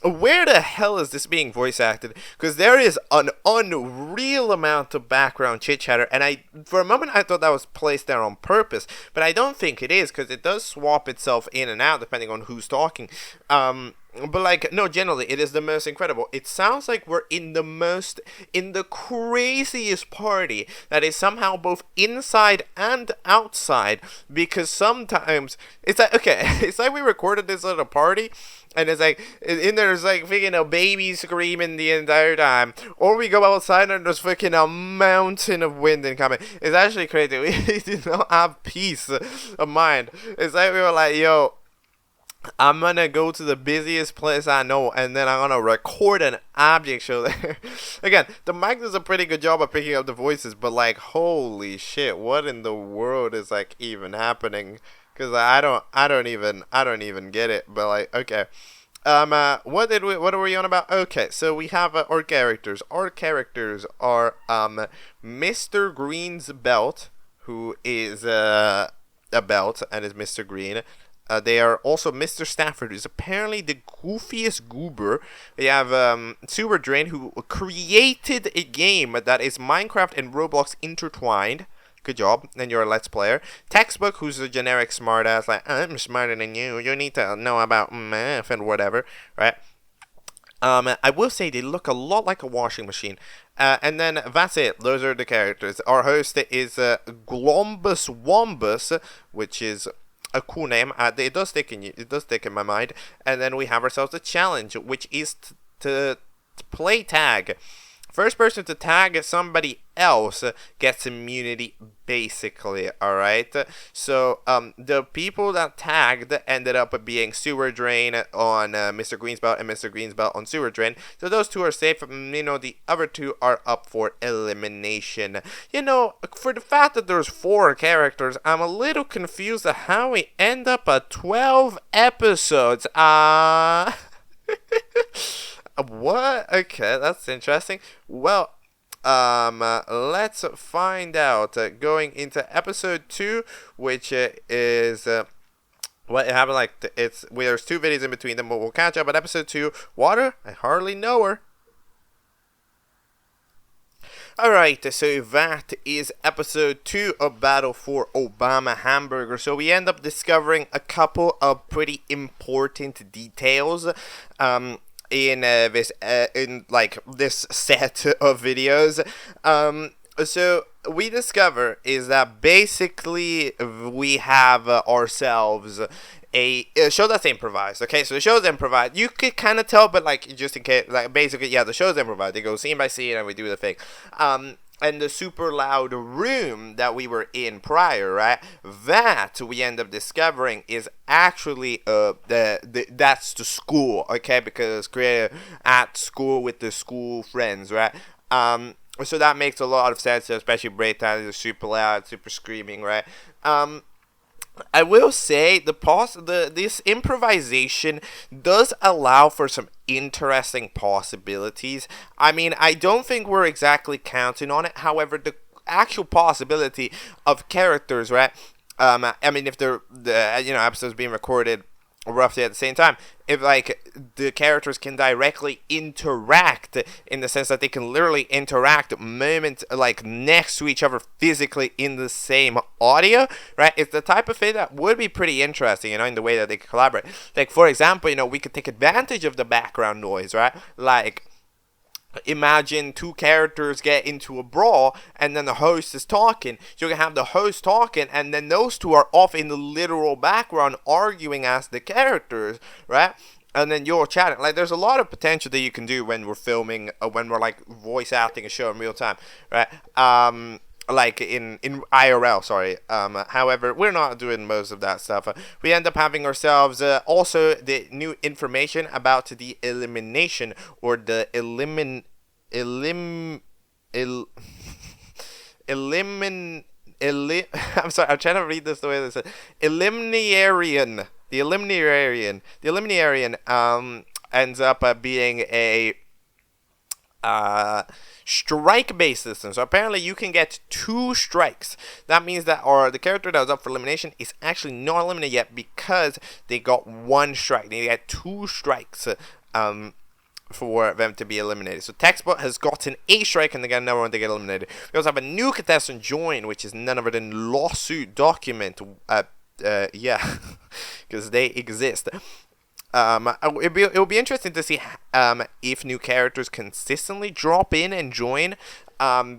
where the hell is this being voice acted? Because there is an unreal amount of background chit chatter, and for a moment I thought that was placed there on purpose, but I don't think it is, because it does swap itself in and out depending on who's talking. But like, no, generally, it is the most incredible. It sounds like we're in the craziest party that is somehow both inside and outside, because sometimes, it's like, okay, it's like we recorded this at a party, and it's like in there's like freaking a baby screaming the entire time, or we go outside and there's freaking a mountain of wind incoming. It's actually crazy. We do not have peace of mind. It's like we were like, yo, I'm gonna go to the busiest place I know, and then I'm gonna record an object show there. Again, the mic does a pretty good job of picking up the voices, but like, holy shit, what in the world is like even happening? Because I don't even get it. But like, okay, what are we on about? Okay, so we have our characters. Our characters are Mr. Green's belt, who is a belt and is Mr. Green. They are also Mr. Stafford, who's apparently the goofiest goober. We have Sewer Drain, who created a game that is Minecraft and Roblox intertwined. Good job. Then you're a Let's Player. Textbook, who's a generic smartass, like, I'm smarter than you. You need to know about math and whatever, right? I will say they look a lot like a washing machine. And then that's it. Those are the characters. Our host is Glombus Wombus, which is a cool name. It does stick in my mind. And then we have ourselves a challenge, which is to play tag. First person to tag somebody else gets immunity, basically, alright? So, the people that tagged ended up being Sewer Drain on Mr. Green's belt and Mr. Green's belt on Sewer Drain. So those two are safe. You know, the other two are up for elimination. You know, for the fact that there's 4 characters, I'm a little confused at how we end up at 12 episodes. What? Okay, that's interesting. Well, let's find out. Going into episode 2, which is what happened. Like there's 2 videos in between them, but we'll catch up at episode 2. Water? I hardly know her. Alright, so that is episode 2 of Battle for Obama Hamburger. So we end up discovering a couple of pretty important details. In this set of videos. So we discover is that basically we have ourselves a show that's improvised. Okay, so the show's improvised. You could kind of tell, but like just in case, like basically, yeah, the show's improvised. They go scene by scene and we do the thing. And the super loud room that we were in prior, right? That we end up discovering is actually that's the school, okay? Because it's created at school with the school friends, right? So that makes a lot of sense, especially breakdown is super loud, super screaming, right? I will say this improvisation does allow for some interesting possibilities. I mean, I don't think we're exactly counting on it. However, the actual possibility of characters, right? I mean, if the episodes being recorded roughly at the same time, if like the characters can directly interact in the sense that they can literally interact like next to each other physically in the same audio, right? It's the type of thing that would be pretty interesting, in the way that they could collaborate. Like, for example, we could take advantage of the background noise, right? Like, imagine 2 characters get into a brawl and then the host is talking. So you can have the host talking and then those 2 are off in the literal background arguing as the characters, right? And then you're chatting. Like, there's a lot of potential that you can do when we're filming, when we're like voice acting a show in real time, right? Like in IRL, sorry. However, we're not doing most of that stuff. We end up having ourselves also the new information about the elimination, or the I'm sorry, I'm trying to read this the way they said. Eliminarian. The Eliminarian ends up being a strike-based system. So apparently you can get 2 strikes. That means that the character that was up for elimination is actually not eliminated yet because they got 1 strike. They got 2 strikes for them to be eliminated. So Textbook has gotten a strike and they got another one to get eliminated. We also have a new contestant join, which is none other than Lawsuit Document. Yeah, because they exist. It'll be interesting to see if new characters consistently drop in and join,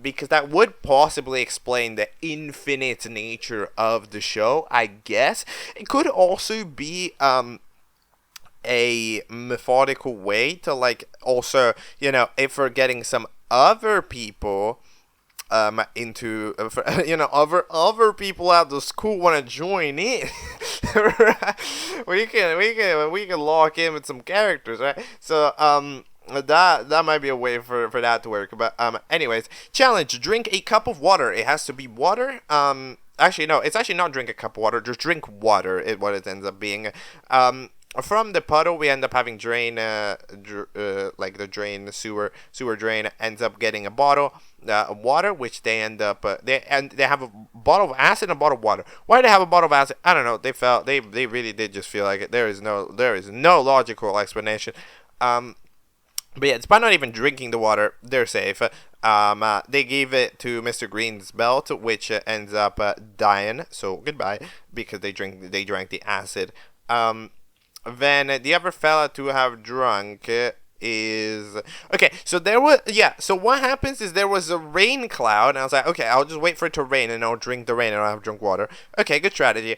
because that would possibly explain the infinite nature of the show, I guess. It could also be a methodical way to like also, you know, if we're getting some other people into you know, other people at the school want to join in. we can lock in with some characters, right? So that might be a way for that to work. But anyways, challenge: drink a cup of water. It has to be water. Actually no, it's actually not drink a cup of water, just drink water is what it ends up being. From the puddle, we end up having drain, like the drain, the sewer drain ends up getting a bottle of water, which they end up, they have a bottle of acid and a bottle of water. Why do they have a bottle of acid? I don't know. They really did just feel like it. There is no logical explanation. But yeah, despite not even drinking the water, they're safe. They gave it to Mr. Green's belt, which ends up dying. So goodbye, because they drank the acid. Then the other fella to have drunk is okay. So so what happens is there was a rain cloud, and I was like, okay, I'll just wait for it to rain, and I'll drink the rain, and I'll have drunk water. Okay, good strategy.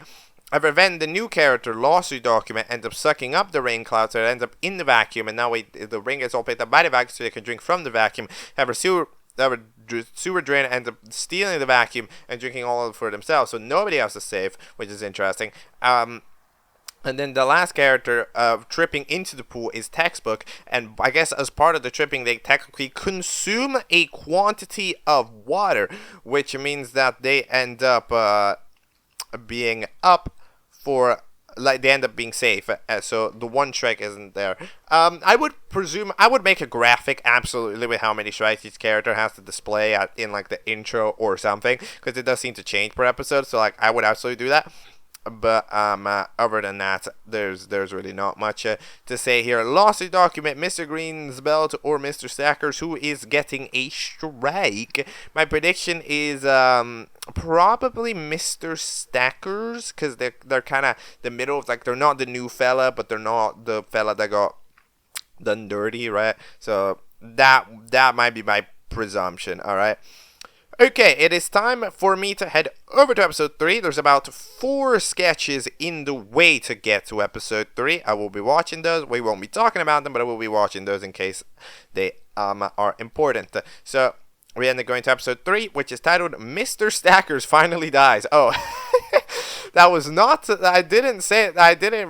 However, then the new character lawsuit document ends up sucking up the rain cloud, so it ends up in the vacuum, and now the rain gets all picked up by the vacuum, so they can drink from the vacuum. However, sewer drain ends up stealing the vacuum and drinking all of it for themselves, so nobody else is safe, which is interesting. And then the last character tripping into the pool is Textbook, and I guess as part of the tripping, they technically consume a quantity of water, which means that they end up being up for, like, they end up being safe. So the one strike isn't there. I would presume I would make a graphic absolutely with how many strikes each character has to display in like the intro or something, because it does seem to change per episode. So like I would absolutely do that. But other than that, there's really not much to say here. Lawsuit document: Mr. Green's belt or Mr. Stackers, who is getting a strike. My prediction is probably Mr. Stackers, because they're kind of the middle of, like, they're not the new fella, but they're not the fella that got done dirty, right? So that might be my presumption. All right. Okay, it is time for me to head over to episode 3. There's about 4 sketches in the way to get to episode 3. I will be watching those. We won't be talking about them, but I will be watching those in case they are important. So we end up going to episode 3, which is titled Mr. Stackers Finally Dies. Oh, that was not, I didn't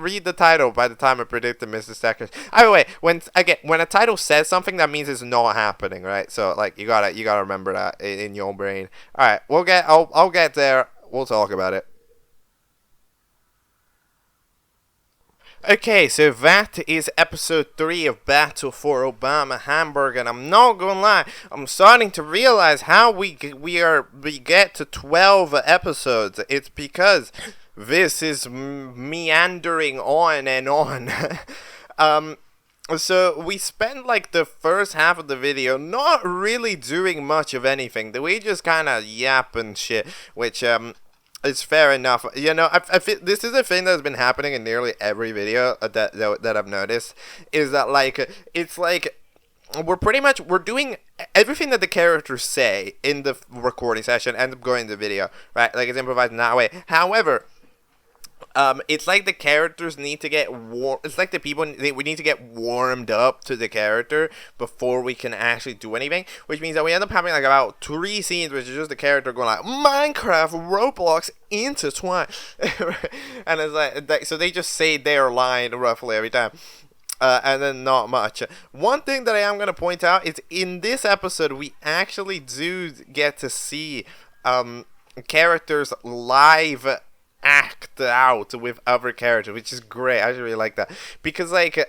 read the title by the time I predicted Mr. Stackers. By the way, when a title says something, that means it's not happening, right? So like you gotta remember that in your brain. All right, I'll get there. We'll talk about it. Okay, so that is episode 3 of Battle for Obama Hamburger, and I'm not gonna lie, I'm starting to realize how we get to 12 episodes. It's because this is meandering on and on. So we spent like the first half of the video not really doing much of anything. We just kind of yap and shit, which it's fair enough. You know, I feel this is a thing that's been happening in nearly every video that I've noticed, is that like it's like we're doing everything that the characters say in the recording session ends up going in the video, right? Like it's improvised in that way. However, it's like the characters need to get warm. It's like we need to get warmed up to the character before we can actually do anything. Which means that we end up having like about 3 scenes, which is just the character going like Minecraft, Roblox, intertwine, and it's like so they just say their line roughly every time. And then not much. One thing that I am going to point out is in this episode we actually do get to see characters live act out with other characters, which is great. I really like that, because like at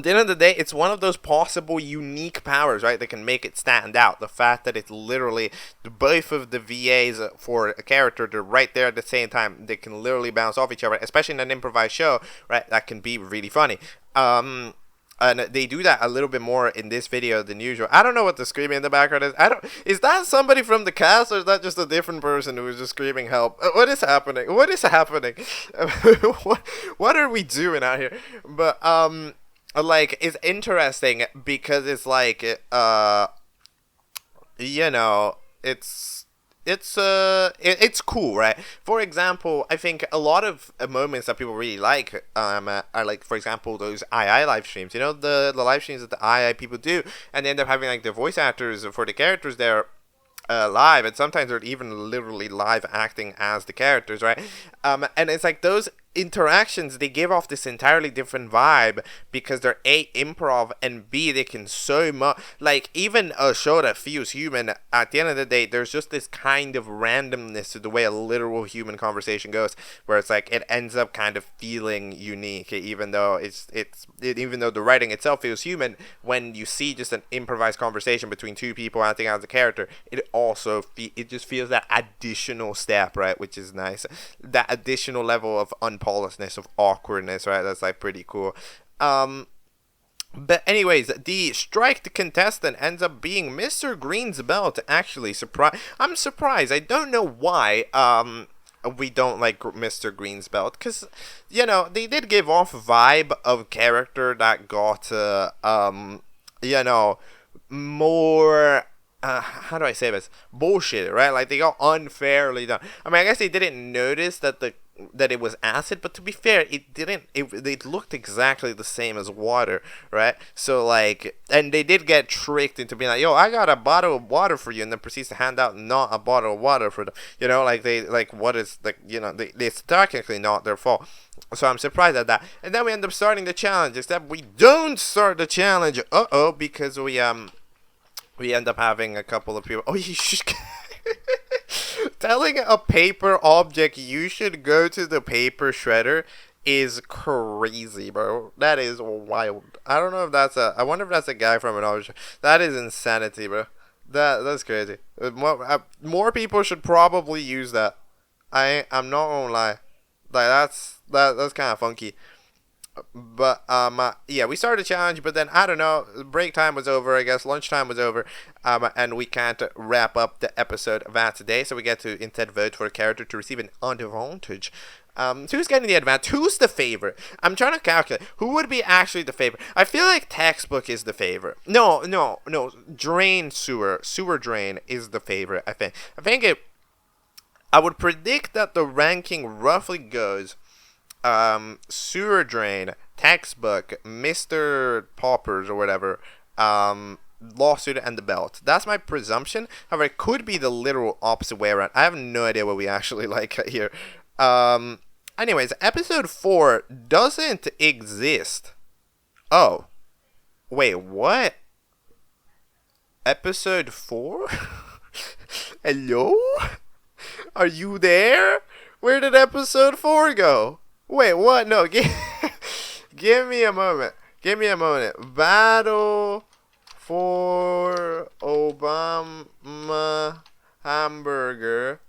the end of the day, it's one of those possible unique powers, right, that can make it stand out. The fact that it's literally both of the VAs for a character, they're right there at the same time. They can literally bounce off each other, especially in an improvised show, right? That can be really funny. And they do that a little bit more in this video than usual. I don't know what the screaming in the background is. Is that somebody from the cast, or is that just a different person who is just screaming help? What is happening? What is happening? what are we doing out here? But like, it's interesting because it's like you know, it's it's cool, right? For example, I think a lot of moments that people really like are like, for example, those II live streams. You know, the live streams that the II people do, and they end up having like the voice actors for the characters there live, and sometimes they're even literally live acting as the characters, right? And it's like those interactions, they give off this entirely different vibe because they're A, improv, and B, they can so much, like, even a show that feels human, at the end of the day, there's just this kind of randomness to the way a literal human conversation goes, where it's like, it ends up kind of feeling unique, even though even though the writing itself feels human. When you see just an improvised conversation between two people acting as a character, it also it just feels that additional step, right, which is nice, that additional level of unpolishedness, of awkwardness, right? That's like pretty cool. But anyways, the striked contestant ends up being Mr. Green's Belt. Actually, I'm surprised. I don't know why we don't like Mr. Green's Belt, because, you know, they did give off a vibe of character that got you know, more how do I say this? Bullshit, right? Like, they got unfairly done. I mean, I guess they didn't notice that it was acid, but to be fair, it looked exactly the same as water, right? So, like, and they did get tricked into being like, yo, I got a bottle of water for you, and then proceeds to hand out not a bottle of water for them. You know, like, what is, like, you know, it's technically not their fault. So I'm surprised at that. And then we end up starting the challenge, except we don't start the challenge, because we end up having a couple of people. Oh, you should. Telling a paper object you should go to the paper shredder is crazy, bro. That is wild. I don't know if I wonder if that's a guy from an object. That is insanity, bro. That's crazy. More people should probably use that. I'm not gonna lie. Like, that's kind of funky. But yeah, we started a challenge, but then I don't know, break time was over, I guess lunchtime was over, and we can't wrap up the episode of that today, so we get to instead vote for a character to receive an advantage. So who's getting the advantage? Who's the favorite? I'm trying to calculate who would be actually the favorite. I feel like Textbook is the favorite. No, Drain Sewer Drain is the favorite. I would predict that the ranking roughly goes Sewer Drain, Textbook, Mr. Poppers or whatever, Lawsuit, and the Belt. That's my presumption. However, it could be the literal opposite way around. I have no idea what we actually like here. Anyways, episode 4 doesn't exist. Oh. Wait, what? Episode 4? Hello? Are you there? Where did episode 4 go? Wait, what? No, give me a moment. Battle for Obama Hamburger.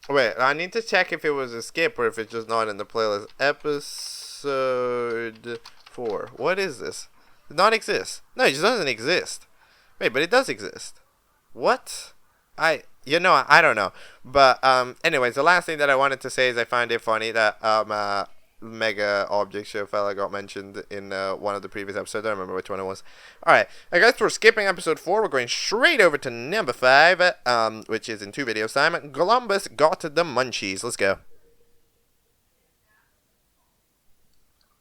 Wait, I need to check if it was a skip or if it's just not in the playlist. Episode 4. What is this? Does not exist. No, it just doesn't exist. Wait, but it does exist. What? I don't know. But anyways, the last thing that I wanted to say is I find it funny that Mega Object Show fella got mentioned in one of the previous episodes. I don't remember which one it was. Alright, I guess we're skipping episode 4. We're going straight over to number 5, which is in 2 videos time. Glombus got the Munchies. Let's go.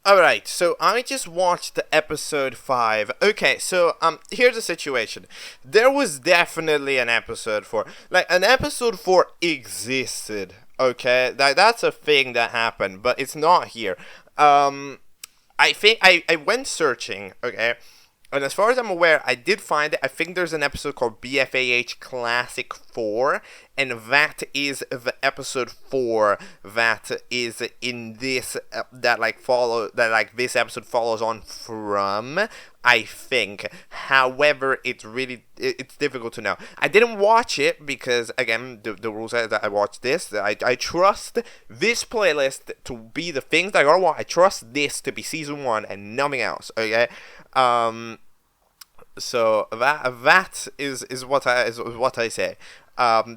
Alright, so I just watched the episode 5. Okay, so here's the situation. There was definitely an episode 4. Like, an episode 4 existed. Okay, that's a thing that happened, but it's not here. I think I went searching, okay, and as far as I'm aware, I did find it. I think there's an episode called BFAH Classic 4, and that is the episode 4 that is in this, that this episode follows on from, I think. However, it's difficult to know. I didn't watch it because, again, the rules are that I watched this. I trust this playlist to be the things that I gotta watch. I trust this to be season 1 and nothing else, okay? So that is what I say.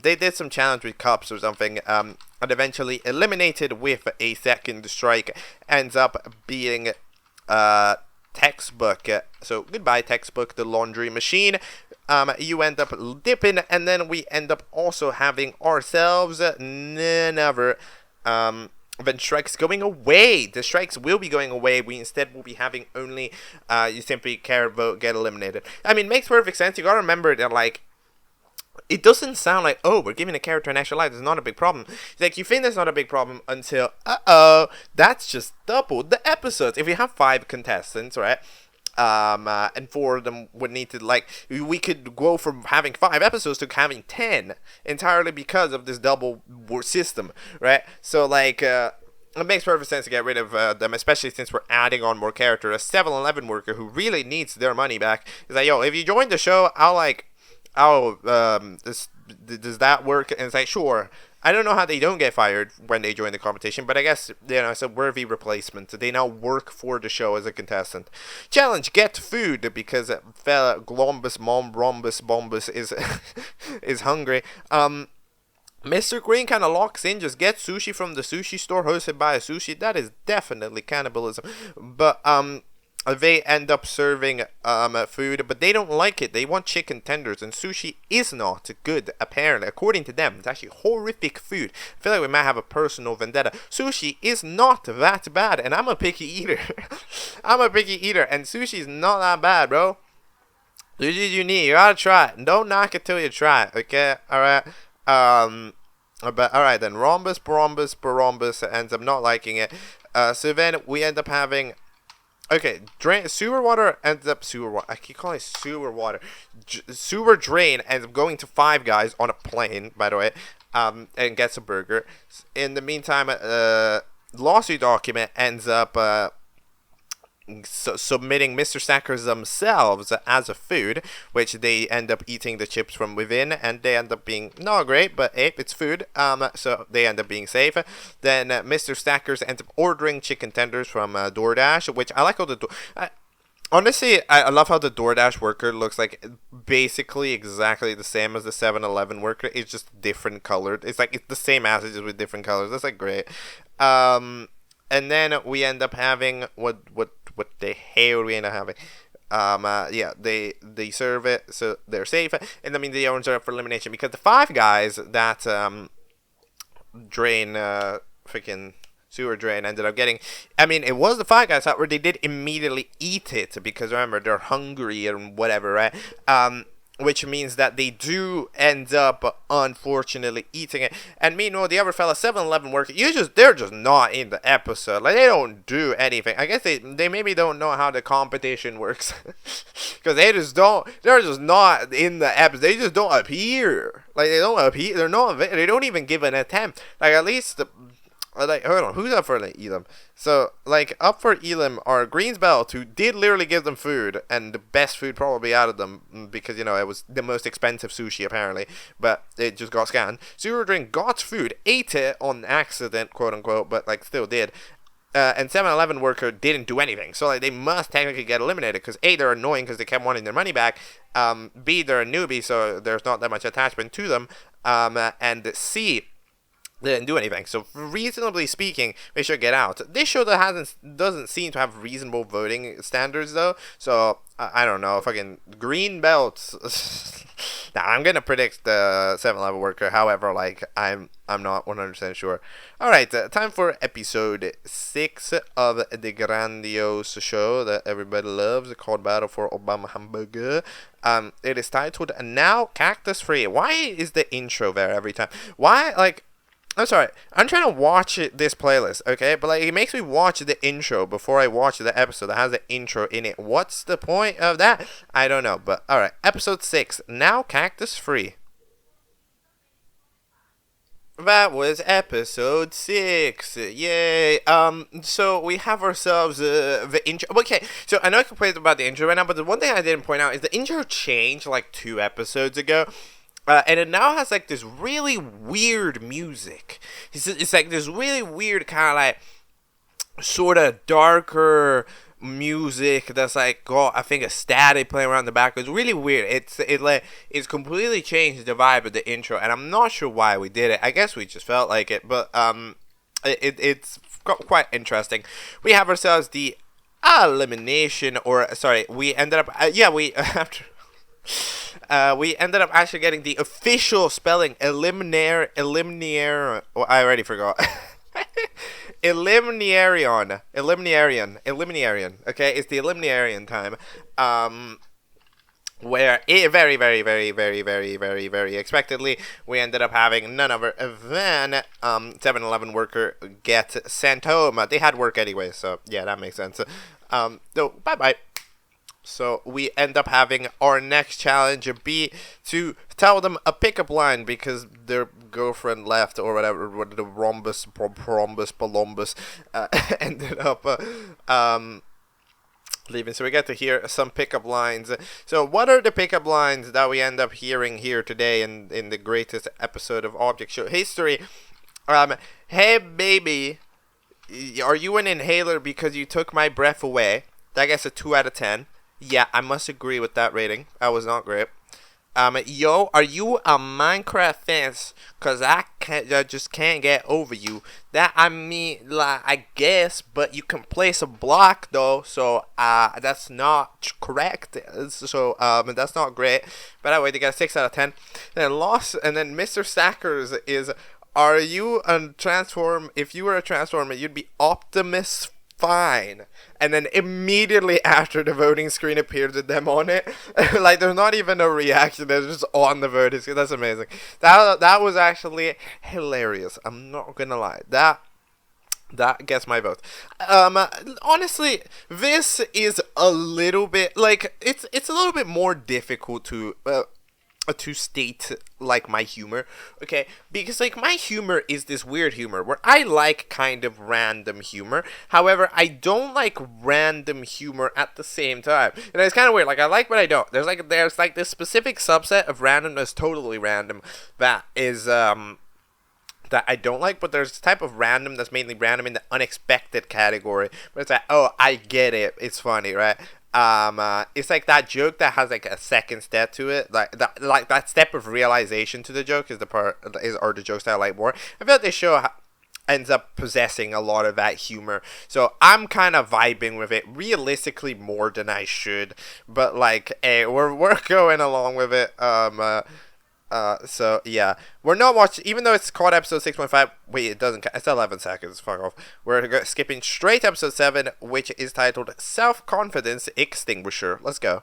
They did some challenge with cups or something, and eventually eliminated with a second strike. Ends up being Textbook. So goodbye, Textbook, the laundry machine. you end up dipping, and then we end up also having ourselves none other than strikes going away. The strikes will be going away. We instead will be having only you simply care, vote, get eliminated. I mean, makes perfect sense. You gotta remember that, like, it doesn't sound like, oh, we're giving a character an extra life. It's not a big problem. It's like, you think that's not a big problem until, that's just double the episodes. If you have 5 contestants, right? And 4 of them would need to, like, we could go from having 5 episodes to having 10 entirely because of this double system, right? So, like, it makes perfect sense to get rid of them, especially since we're adding on more characters. A 7-Eleven worker who really needs their money back is like, yo, if you join the show, does that work? And it's like, sure. I don't know how they don't get fired when they join the competition, but I guess, it's a worthy replacement. They now work for the show as a contestant. Challenge, get food, because fella Glombus, Bombus is is hungry. Mr. Green kind of locks in, just get sushi from the sushi store hosted by a sushi. That is definitely cannibalism. But, they end up serving food, but they don't like it. They want chicken tenders, and sushi is not good, apparently. According to them, it's actually horrific food. I feel like we might have a personal vendetta. Sushi is not that bad, and I'm a picky eater. I'm a picky eater, and sushi is not that bad, bro. You gotta try it. Don't knock it till you try it, okay? Alright. But alright then, Rhombus ends up not liking it. So then we end up having... Okay, sewer water ends up I keep calling it sewer water. Sewer drain ends up going to 5 guys on a plane, by the way, and gets a burger. In the meantime, lawsuit document ends up submitting Mr. Stackers themselves as a food, which they end up eating the chips from within, and they end up being not great, but hey, it's food, so they end up being safe. Then Mr. Stackers ends up ordering chicken tenders from DoorDash, which I like how honestly, I love how the DoorDash worker looks like basically exactly the same as the 7-Eleven worker. It's just different colored. It's like, it's the same messages with different colors. That's like great. And then we end up having what the hell we end up having? Yeah, they serve it, so they're safe. And I mean, the owners are up for elimination because the 5 guys that drain freaking sewer drain ended up getting. I mean, it was the 5 guys where they did immediately eat it because remember, they're hungry and whatever, right? Which means that they do end up, unfortunately, eating it. And meanwhile, the other fella, 7-Eleven worker, they're just not in the episode. Like, they don't do anything. I guess they maybe don't know how the competition works. Because they're just not in the episode. They just don't appear. Like, they don't appear. They don't even give an attempt. Like, at least... Like, hold on, who's up for Elam? So, like, up for Elam are Green's Belt, who did literally give them food, and the best food probably out of them, because, it was the most expensive sushi, apparently, but it just got scanned. Sewer Drink got food, ate it on accident, quote-unquote, but, like, still did. And 7-Eleven worker didn't do anything, so, like, they must technically get eliminated, because A, they're annoying because they kept wanting their money back, B, they're a newbie, so there's not that much attachment to them, and C, they didn't do anything. So reasonably speaking, they should get out. This show doesn't seem to have reasonable voting standards though. So I don't know. Fucking green belts. Now I'm gonna predict the 7-Eleven worker. However, like I'm not 100% sure. All right, time for episode 6 of the grandiose show that everybody loves, called Battle for Obama Hamburger. It is titled Now Cactus Free. Why is the intro there every time? Why like? I'm sorry, I'm trying to watch this playlist, okay? But, like, it makes me watch the intro before I watch the episode that has the intro in it. What's the point of that? I don't know, but, alright. Episode 6, Now Cactus Free. That was episode 6. Yay. So we have ourselves the intro. Okay, so I know I complained about the intro right now, but the one thing I didn't point out is the intro changed, like, 2 episodes ago. And it now has, like, this really weird music. It's like this really weird kind of, like, sort of darker music that's, like, got, I think, a static playing around the back. It's really weird. It's completely changed the vibe of the intro, and I'm not sure why we did it. I guess we just felt like it, but, it's quite interesting. We have ourselves the elimination, or, sorry, we ended up, after... We ended up actually getting the official spelling, Eliminarion. Well, I already forgot. Eliminarion. Okay, it's the Eliminarion time. Where very, very, very, very, very, very, very expectedly, we ended up having none other than 7-Eleven worker get sent home. They had work anyway, so yeah, that makes sense. So bye-bye. So we end up having our next challenge be to tell them a pickup line because their girlfriend left or whatever, the rhombus, ended up leaving. So we get to hear some pickup lines. So what are the pickup lines that we end up hearing here today in the greatest episode of Object Show history? Hey baby, are you an inhaler because you took my breath away? That gets a 2 out of 10. Yeah, I must agree with that rating. That was not great. Yo, are you a Minecraft fan? Cause I just can't get over you. That, I mean, like, I guess, but you can place a block though, so that's not correct. So that's not great. But anyway, they got a 6 out of 10. Then Mr. Stackers is, are you a transform? If you were a transformer, you'd be Optimus Fine. And then immediately after the voting screen appears with them on it, like there's not even a reaction, they're just on the voting screen. That's amazing. That was actually hilarious. I'm not gonna lie. That gets my vote. Honestly, this is a little bit like it's a little bit more difficult to state like my humor, okay, because like my humor is this weird humor where I like kind of random humor. However, I don't like random humor at the same time, and it's kind of weird. Like I like, but I don't. There's like this specific subset of random that's totally random that is that I don't like, but there's this type of random that's mainly random in the unexpected category. But it's like, oh, I get it, it's funny, right? It's like that joke that has like a second step to it, like that step of realization to the joke is the jokes that I like more. I feel like this show ends up possessing a lot of that humor, so I'm kind of vibing with it realistically more than I should, but like, hey, we're going along with it. So yeah, we're not watching, even though it's called episode 6.5. Wait, it doesn't. It's 11 seconds. Fuck off. We're skipping straight to episode 7, which is titled Self-Confidence Extinguisher. Let's go.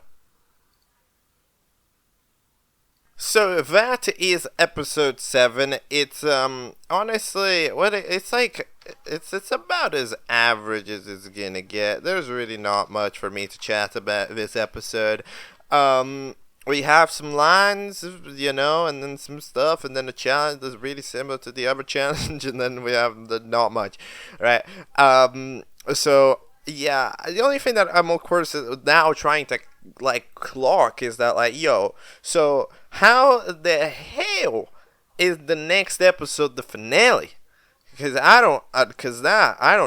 So that is episode 7. It's honestly, it's like it's about as average as it's gonna get. There's really not much for me to chat about this episode. We have some lines, you know, and then some stuff, and then a challenge that's really similar to the other challenge, and then we have not much, right? So, yeah, the only thing that I'm, of course, now trying to, like, clock is that, like, yo, so how the hell is the next episode the finale? Because I don't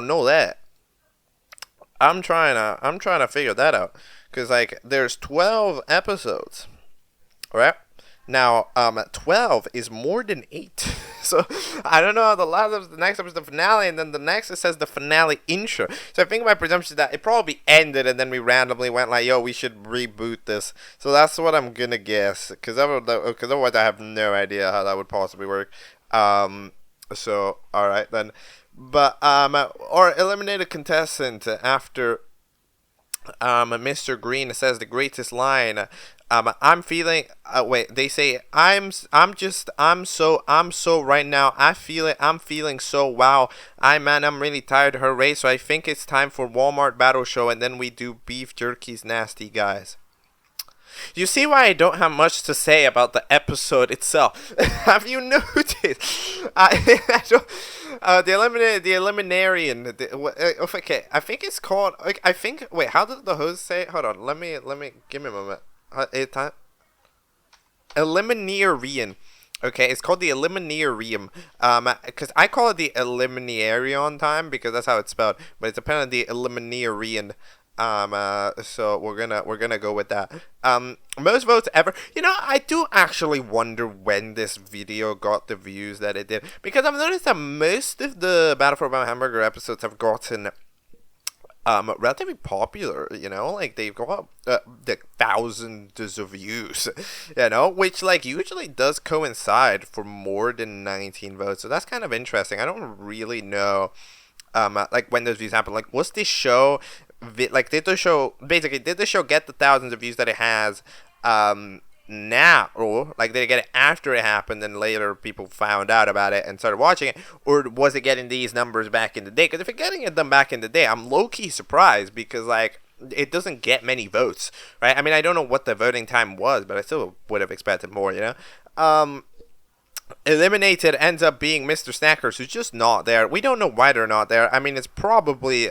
know that. I'm trying to figure that out. Because, like, there's 12 episodes, right? Now, 12 is more than 8. So, I don't know how the next episode is the finale, and then the next it says the finale intro. So, I think my presumption is that it probably ended, and then we randomly went like, yo, we should reboot this. So, that's what I'm gonna guess. Because otherwise I have no idea how that would possibly work. So, alright then. But, or eliminate a contestant after... Mr. Green says the greatest line. I'm feeling. They say I'm so right now. I'm feeling so wow. I'm really tired of her race. So I think it's time for Walmart Battle Show, and then we do beef jerky's nasty guys. You see why I don't have much to say about the episode itself. Have you noticed? I don't. The Eliminarian. Okay, I think it's called. Like, I think. Wait, how did the host say it? Hold on. Let me. Give me a moment. Eliminarian. Okay, it's called the Eliminarium. Because I call it the Eliminarion time because that's how it's spelled. But it's apparently the Eliminarian. So we're gonna go with that. Most votes ever. You know, I do actually wonder when this video got the views that it did, because I've noticed that most of the Battle for Obama Hamburger episodes have gotten relatively popular, you know, like they've got like thousands of views, you know, which like usually does coincide for more than 19 votes. So that's kind of interesting. I don't really know, like when those views happen. Like, was this show, like, did the show get the thousands of views that it has, now, or like did it get it after it happened and later people found out about it and started watching it, or was it getting these numbers back in the day? Because if it's getting them back in the day, I'm low-key surprised, because like it doesn't get many votes, right? I mean, I don't know what the voting time was, but I still would have expected more, you know. Eliminated ends up being Mr. Snackers, who's just not there. We don't know why they're not there. I mean, it's probably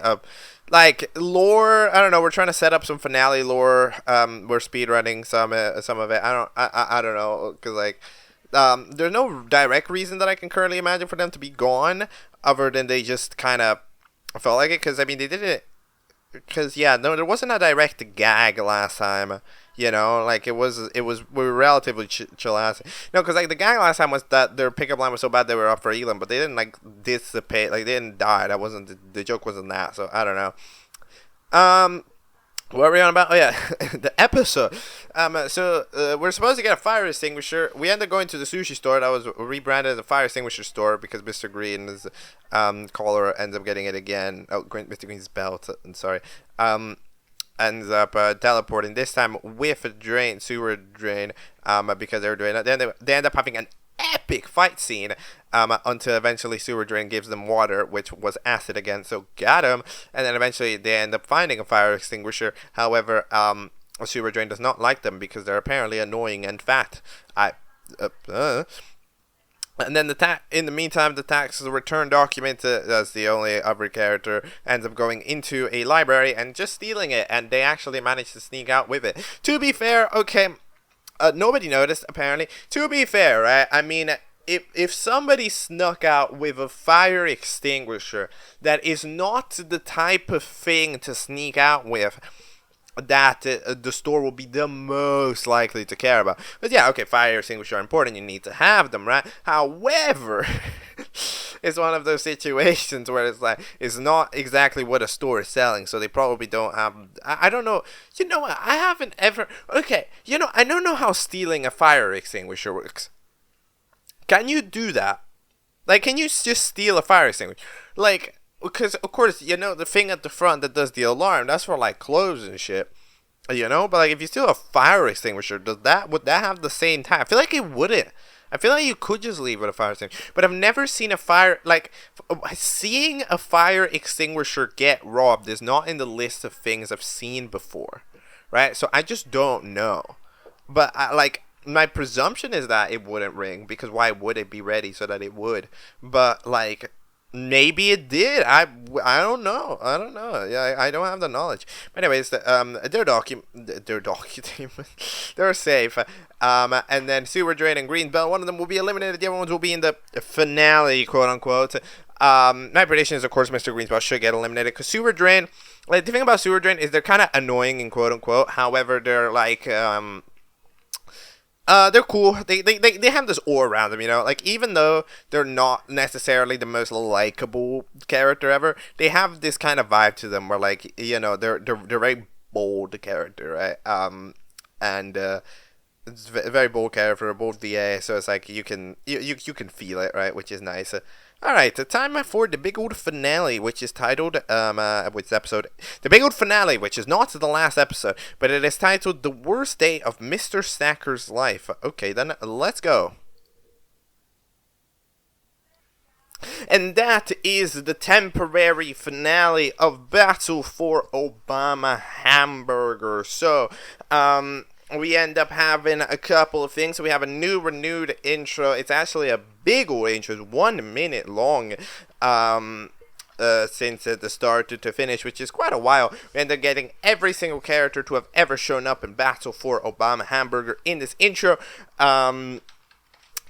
like lore. I don't know. We're trying to set up some finale lore. We're speedrunning some of it. I don't know, because like there's no direct reason that I can currently imagine for them to be gone, other than they just kind of felt like it. Because I mean, they did it. Because yeah, no, there wasn't a direct gag last time. You know, like it was we were relatively chill ass. No, because like the gag last time was that their pickup line was so bad they were up for Elam, but they didn't like dissipate, like they didn't die. That wasn't the joke, wasn't that. So I don't know. What are we on about? Oh yeah, the episode. So we're supposed to get a fire extinguisher. We end up going to the sushi store that was rebranded as a fire extinguisher store because Mr. Green's collar ends up getting it again. Oh, Mr. Green's belt. I'm sorry. Ends up teleporting, this time with a sewer drain, because they were doing it. Then they end up having an epic fight scene, until eventually sewer drain gives them water, which was acid again, so got him. And then eventually they end up finding a fire extinguisher. However, a sewer drain does not like them because they're apparently annoying and fat. And then in the meantime, the tax return document, as the only other character, ends up going into a library and just stealing it, and they actually manage to sneak out with it. To be fair, okay, nobody noticed, apparently. To be fair, right, I mean, if somebody snuck out with a fire extinguisher that is not the type of thing to sneak out with, that the store will be the most likely to care about. But yeah, okay, fire extinguishers are important, you need to have them, right? However, it's one of those situations where it's like, it's not exactly what a store is selling, so they probably don't have, I don't know, you know what, I haven't ever, okay, you know, I don't know how stealing a fire extinguisher works. Can you do that? Like, can you just steal a fire extinguisher? Like, because, of course, you know, the thing at the front that does the alarm, that's for, like, clothes and shit, you know? But, like, if you steal a fire extinguisher, would that have the same time? I feel like it wouldn't. I feel like you could just leave with a fire extinguisher. But I've never seen a fire, like, seeing a fire extinguisher get robbed is not in the list of things I've seen before, right? So I just don't know. But, my presumption is that it wouldn't ring, because why would it be ready so that it would? But, like, maybe it did. I don't know. Yeah, I don't have the knowledge. But anyways, they're safe. And then Sewer Drain and Green Belt, one of them will be eliminated. The other ones will be in the finale, quote unquote. My prediction is, of course, Mr. Green's Belt should get eliminated, because Sewer Drain, like, the thing about Sewer Drain is they're kind of annoying, in quote unquote. However, they're like they're cool. They have this aura around them, you know. Like, even though they're not necessarily the most likable character ever, they have this kind of vibe to them where, like, you know, they're very bold character, right? And it's a very bold character, bold VA. So it's like you can feel it, right? Which is nice. All right, the time for the big old finale, which is titled, which episode? The big old finale, which is not the last episode, but it is titled The Worst Day of Mr. Snacker's Life. Okay, then let's go. And that is the temporary finale of Battle for Obama Hamburger. So, we end up having a couple of things. So we have a renewed intro. It's actually a big old intro. It's 1 minute long, since the start to finish, which is quite a while. We end up getting every single character to have ever shown up in Battle for Obama Hamburger in this intro.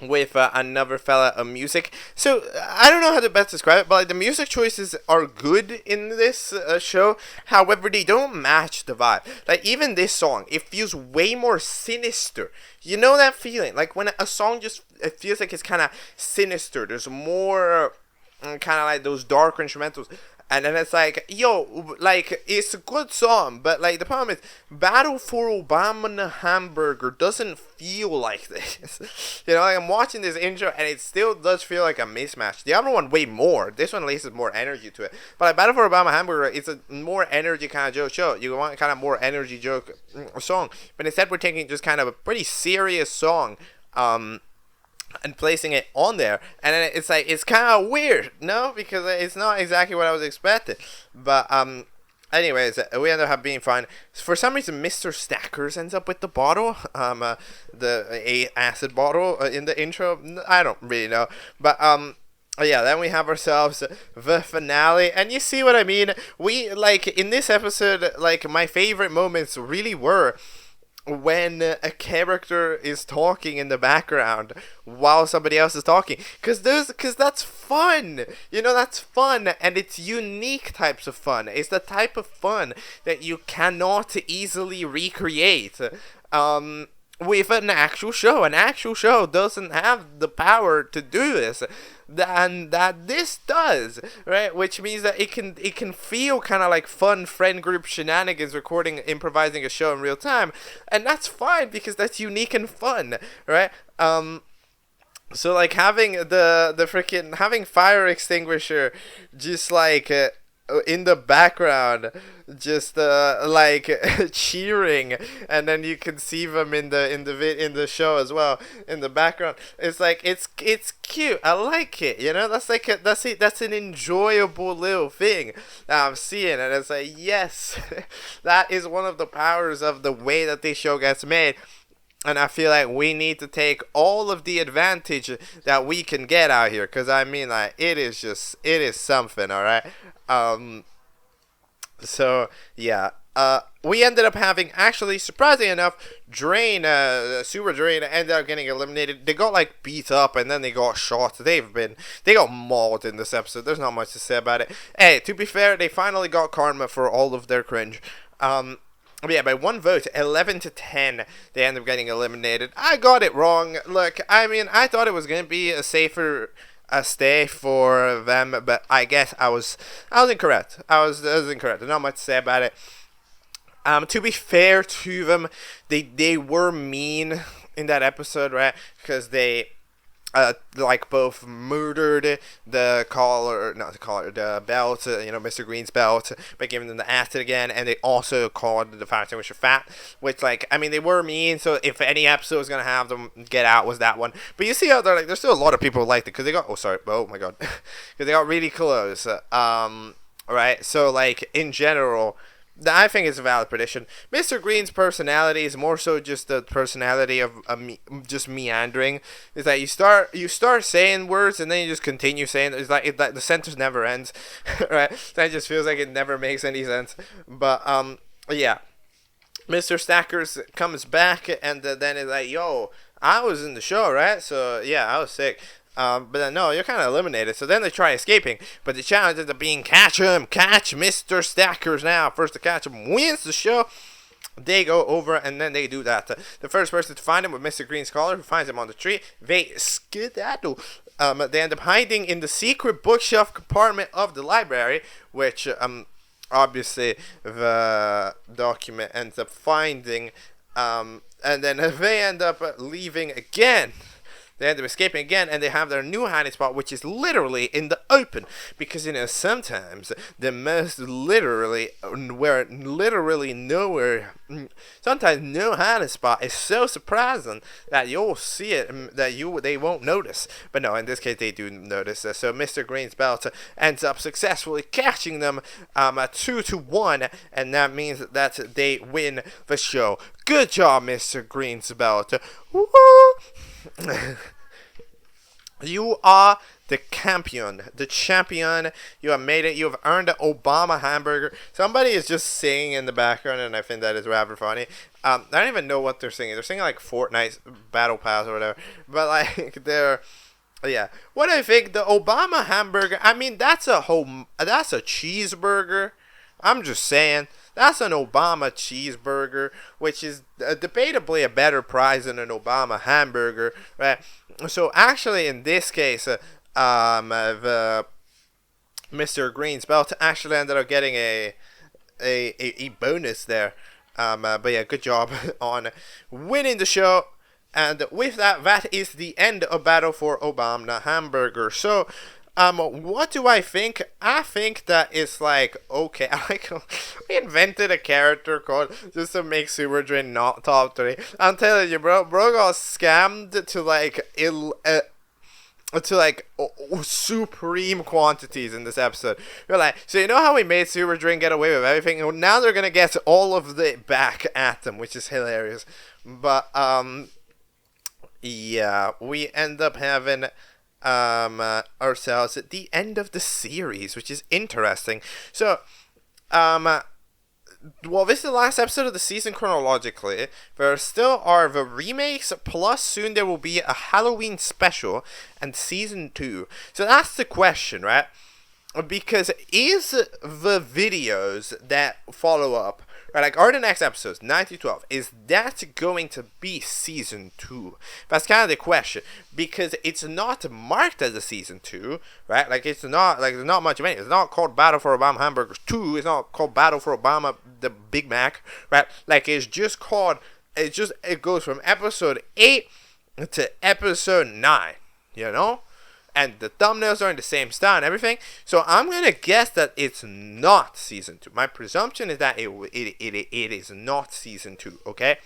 With another fella of music. So, I don't know how to best describe it, but like, the music choices are good in this show. However, they don't match the vibe. Like, even this song, it feels way more sinister. You know that feeling? Like, when a song just, it feels like it's kind of sinister. There's more kind of like those dark instrumentals. And then it's like, yo, like, it's a good song, but, like, the problem is, Battle for Obama Hamburger doesn't feel like this. You know, like, I'm watching this intro, and it still does feel like a mismatch. The other one, way more. This one at least has more energy to it. But, like, Battle for Obama Hamburger, it's a more energy kind of joke show. You want kind of more energy joke song. But instead, we're taking just kind of a pretty serious song, and placing it on there, and then it's like, it's kind of weird, no, because it's not exactly what I was expecting. But anyways, we end up being fine. For some reason, Mr. Stackers ends up with the bottle, the acid bottle in the intro. I don't really know, but yeah, then we have ourselves the finale, and you see what I mean. We, like, in this episode, like, my favorite moments really were when a character is talking in the background while somebody else is talking, because that's fun, you know, that's fun, and it's unique types of fun. It's the type of fun that you cannot easily recreate with an actual show. An actual show doesn't have the power to do this, and that this does, right? Which means that it can feel kind of like fun friend group shenanigans, improvising a show in real time, and that's fine because that's unique and fun, right? So, like, having having Fire Extinguisher just like in the background, just like cheering, and then you can see them in the show as well in the background. It's like, it's cute. I like it, you know. That's an enjoyable little thing that I'm seeing, and it's like, yes, that is one of the powers of the way that this show gets made. And I feel like we need to take all of the advantage that we can get out here, because I mean, like, it is something, all right. So yeah, we ended up having, actually, surprisingly enough, Super Drain ended up getting eliminated. They got, like, beat up, and then they got shot. They got mauled in this episode. There's not much to say about it. Hey, to be fair, they finally got karma for all of their cringe. Yeah, by one vote, 11-10, they end up getting eliminated. I got it wrong. Look, I mean, I thought it was going to be a safer stay for them, but I guess I was incorrect. I was incorrect. There's not much to say about it. To be fair to them, they were mean in that episode, right? Because they like, both murdered the belt, Mr. Green's belt, by giving them the acid again, and they also called the fire extinguisher fat, which, like, I mean, they were mean, so if any episode was gonna have them get out, was that one. But you see how they're, like, there's still a lot of people who liked it, because they got, oh my god, because they got really close, right, so, like, in general, I think it's a valid prediction. Mr. Green's personality is more so just the personality of just meandering. It's like you start saying words, and then you just continue saying. It's like the sentence never ends, right? So it just feels like it never makes any sense. But yeah, Mr. Stackers comes back, and then it's like, yo, I was in the show, right? So yeah, I was sick. But then, no, you're kind of eliminated. So then they try escaping, but the challenge ends up being catch him, catch Mr. Stackers now. First to catch him wins the show. They go over, and then they do that. The first person to find him with Mr. Green's collar, who finds him on the tree, they skedaddle. They end up hiding in the secret bookshelf compartment of the library, which obviously the document ends up finding. And then they end up leaving again. They end up escaping again, and they have their new hiding spot, which is literally in the open. Because, sometimes the most literally, where literally nowhere, sometimes no hiding spot is so surprising that you'll see it, that they won't notice. But no, in this case, they do notice. So Mr. Green's belt ends up successfully catching them 2-1, and that means that they win the show. Good job, Mr. Green's belt. Woo! You are the champion. You have made it. You have earned the Obama Hamburger. Somebody is just singing in the background, and I think that is rather funny. I don't even know what they're singing. They're singing like Fortnite Battle Pass or whatever. But like yeah. What I think, the Obama Hamburger, I mean, that's a cheeseburger. I'm just saying. That's an Obama cheeseburger, which is debatably a better prize than an Obama hamburger, right? So actually, in this case, the Mr. Green's belt actually ended up getting a bonus there. But yeah, good job on winning the show. And with that, that is the end of Battle for Obama Hamburger. So, what do I think? I think that it's like, okay, we invented a character code just to make Super Drain not top 3. I'm telling you, bro got scammed to supreme quantities in this episode. You're like, so you know how we made Super Drain get away with everything? Well, now they're gonna get all of it back at them, which is hilarious. But yeah, we end up having ourselves at the end of the series, which is interesting. So well, this is the last episode of the season chronologically. There still are the remakes, plus soon there will be a Halloween special and season 2. So that's the question, right? Because is the videos that follow up, right, like are the next episodes, 9 to 12, is that going to be season 2? That's kind of the question, because it's not marked as a season 2, right? Like it's not, like there's not much of anything. It's not called Battle for Obama Hamburgers 2. It's not called Battle for Obama the Big Mac, right? Like it's just called, it goes from episode 8 to episode 9, you know? And the thumbnails are in the same style and everything. So I'm going to guess that it's not season 2. My presumption is that it is not season 2, okay?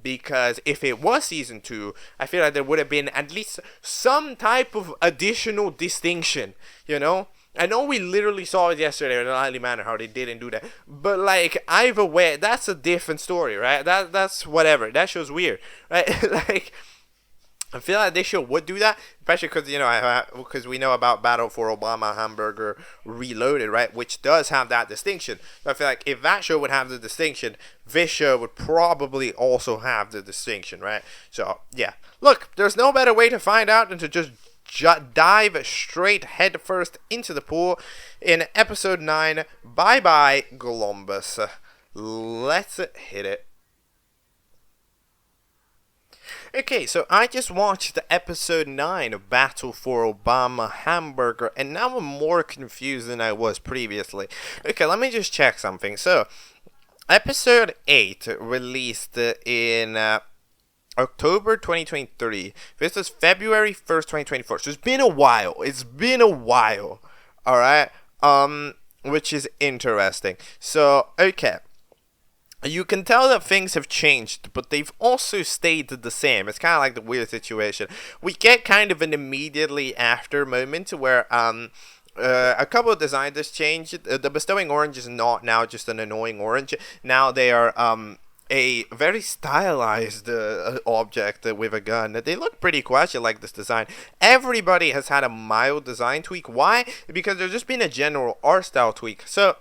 Because if it was season 2, I feel like there would have been at least some type of additional distinction, you know? I know we literally saw it yesterday in Lightly Manor how they didn't do that. But like, either way, that's a different story, right? That's whatever. That show's weird, right? Like, I feel like this show would do that, especially because, you know, because we know about Battle for Obama Hamburger Reloaded, right, which does have that distinction. So I feel like if that show would have the distinction, this show would probably also have the distinction, right? So, yeah. Look, there's no better way to find out than to just dive straight headfirst into the pool in episode 9. Bye-bye, Glombus. Let's hit it. Okay, so I just watched the episode 9 of Battle for Obama Hamburger, and now I'm more confused than I was previously. Okay, let me just check something. So, episode 8 released in October 2023. This is February 1st, 2024. So it's been a while. Alright? Which is interesting. So, okay. You can tell that things have changed, but they've also stayed the same. It's kind of like the weird situation. We get kind of an immediately after moment where a couple of designers changed. The bestowing orange is not now just an annoying orange. Now they are a very stylized object with a gun. They look pretty cool. I actually like this design. Everybody has had a mild design tweak. Why? Because there's just been a general art style tweak. So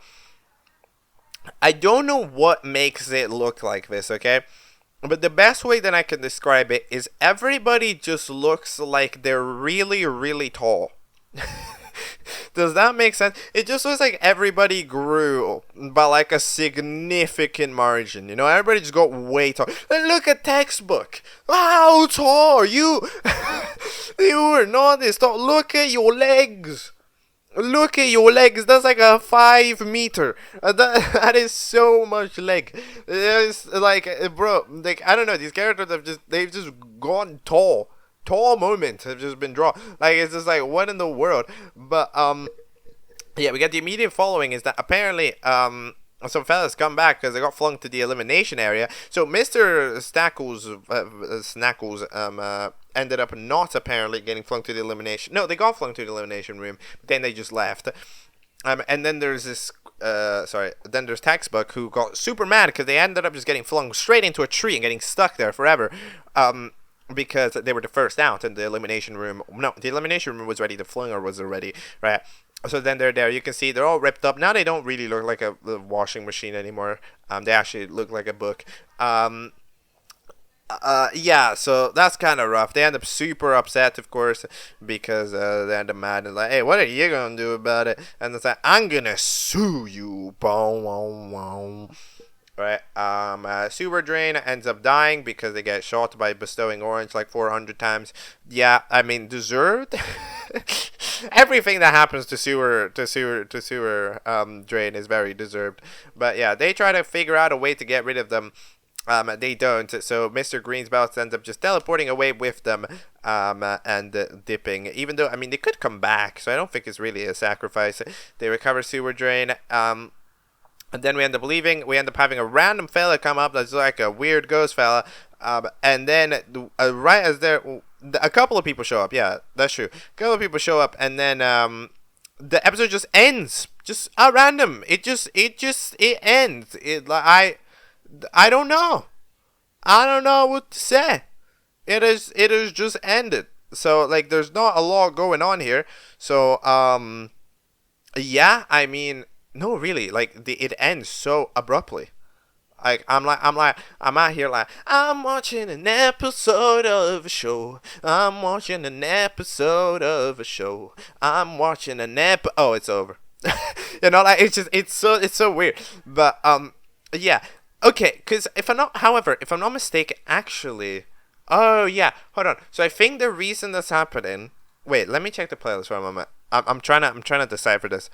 I don't know what makes it look like this, okay? But the best way that I can describe it is everybody just looks like they're really, really tall. Does that make sense? It just looks like everybody grew by like a significant margin. You know, everybody just got way tall. Look at Textbook. How tall are you? You are not this tall. Look at your legs. Look at your legs. That's like a 5 meter. That is so much leg. It's like, bro, like, I don't know. These characters they've just gone tall. Tall moments have just been drawn. Like, it's just like, what in the world? But yeah, we got the immediate following is that apparently some fellas come back because they got flung to the elimination area. So Mr. Snackles ended up not apparently getting flung to the elimination. No, they got flung to the elimination room, but then they just left. And then there's this, then there's Textbook who got super mad because they ended up just getting flung straight into a tree and getting stuck there forever. Because they were the first out in the elimination room. No, the elimination room was ready. The flinger was already, right? So then they're there. You can see they're all ripped up. Now they don't really look like a washing machine anymore. They actually look like a book. Yeah, so that's kind of rough. They end up super upset, of course, because they end up mad and like, hey, what are you gonna do about it? And it's like, I'm gonna sue you. Boom, boom, boom. Right, Super Drain ends up dying because they get shot by bestowing orange like 400 times. Yeah, I mean, deserved. Everything that happens to sewer drain is very deserved. But yeah, they try to figure out a way to get rid of them. They don't, so Mr. Green's Belt ends up just teleporting away with them, and dipping. Even though, I mean, they could come back, so I don't think it's really a sacrifice. They recover sewer drain, and then we end up leaving. We end up having a random fella come up that's like a weird ghost fella, and then right as a couple of people show up. Yeah, that's true. A couple of people show up, and then the episode just ends, just at random. It ends. I don't know. I don't know what to say. It is just ended. So like there's not a lot going on here. So yeah, I mean, no, really, like it ends so abruptly. Like I'm out here like I'm watching an episode of a show. I'm watching an episode of a show. I'm watching oh, it's over. You know, like it's so weird. But yeah. Okay, because if I'm not mistaken, actually, oh yeah, hold on. So I think the reason that's happening. Wait, let me check the playlist for a moment. I'm trying to decipher this.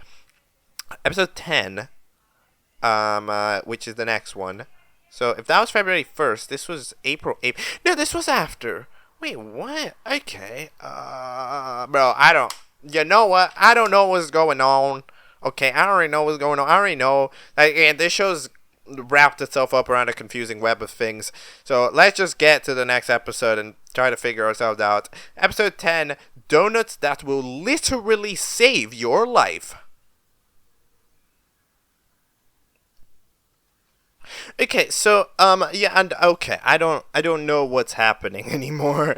Episode 10, which is the next one. So if that was February 1st, this was April 8th. No, this was after. Wait, what? Okay, bro, you know what? I don't know what's going on. Okay, I already know what's going on. I already know. Like, and this show's wrapped itself up around a confusing web of things. So let's just get to the next episode and try to figure ourselves out. Episode 10, Donuts That Will Literally Save Your Life. Okay, so yeah, and okay, I don't know what's happening anymore.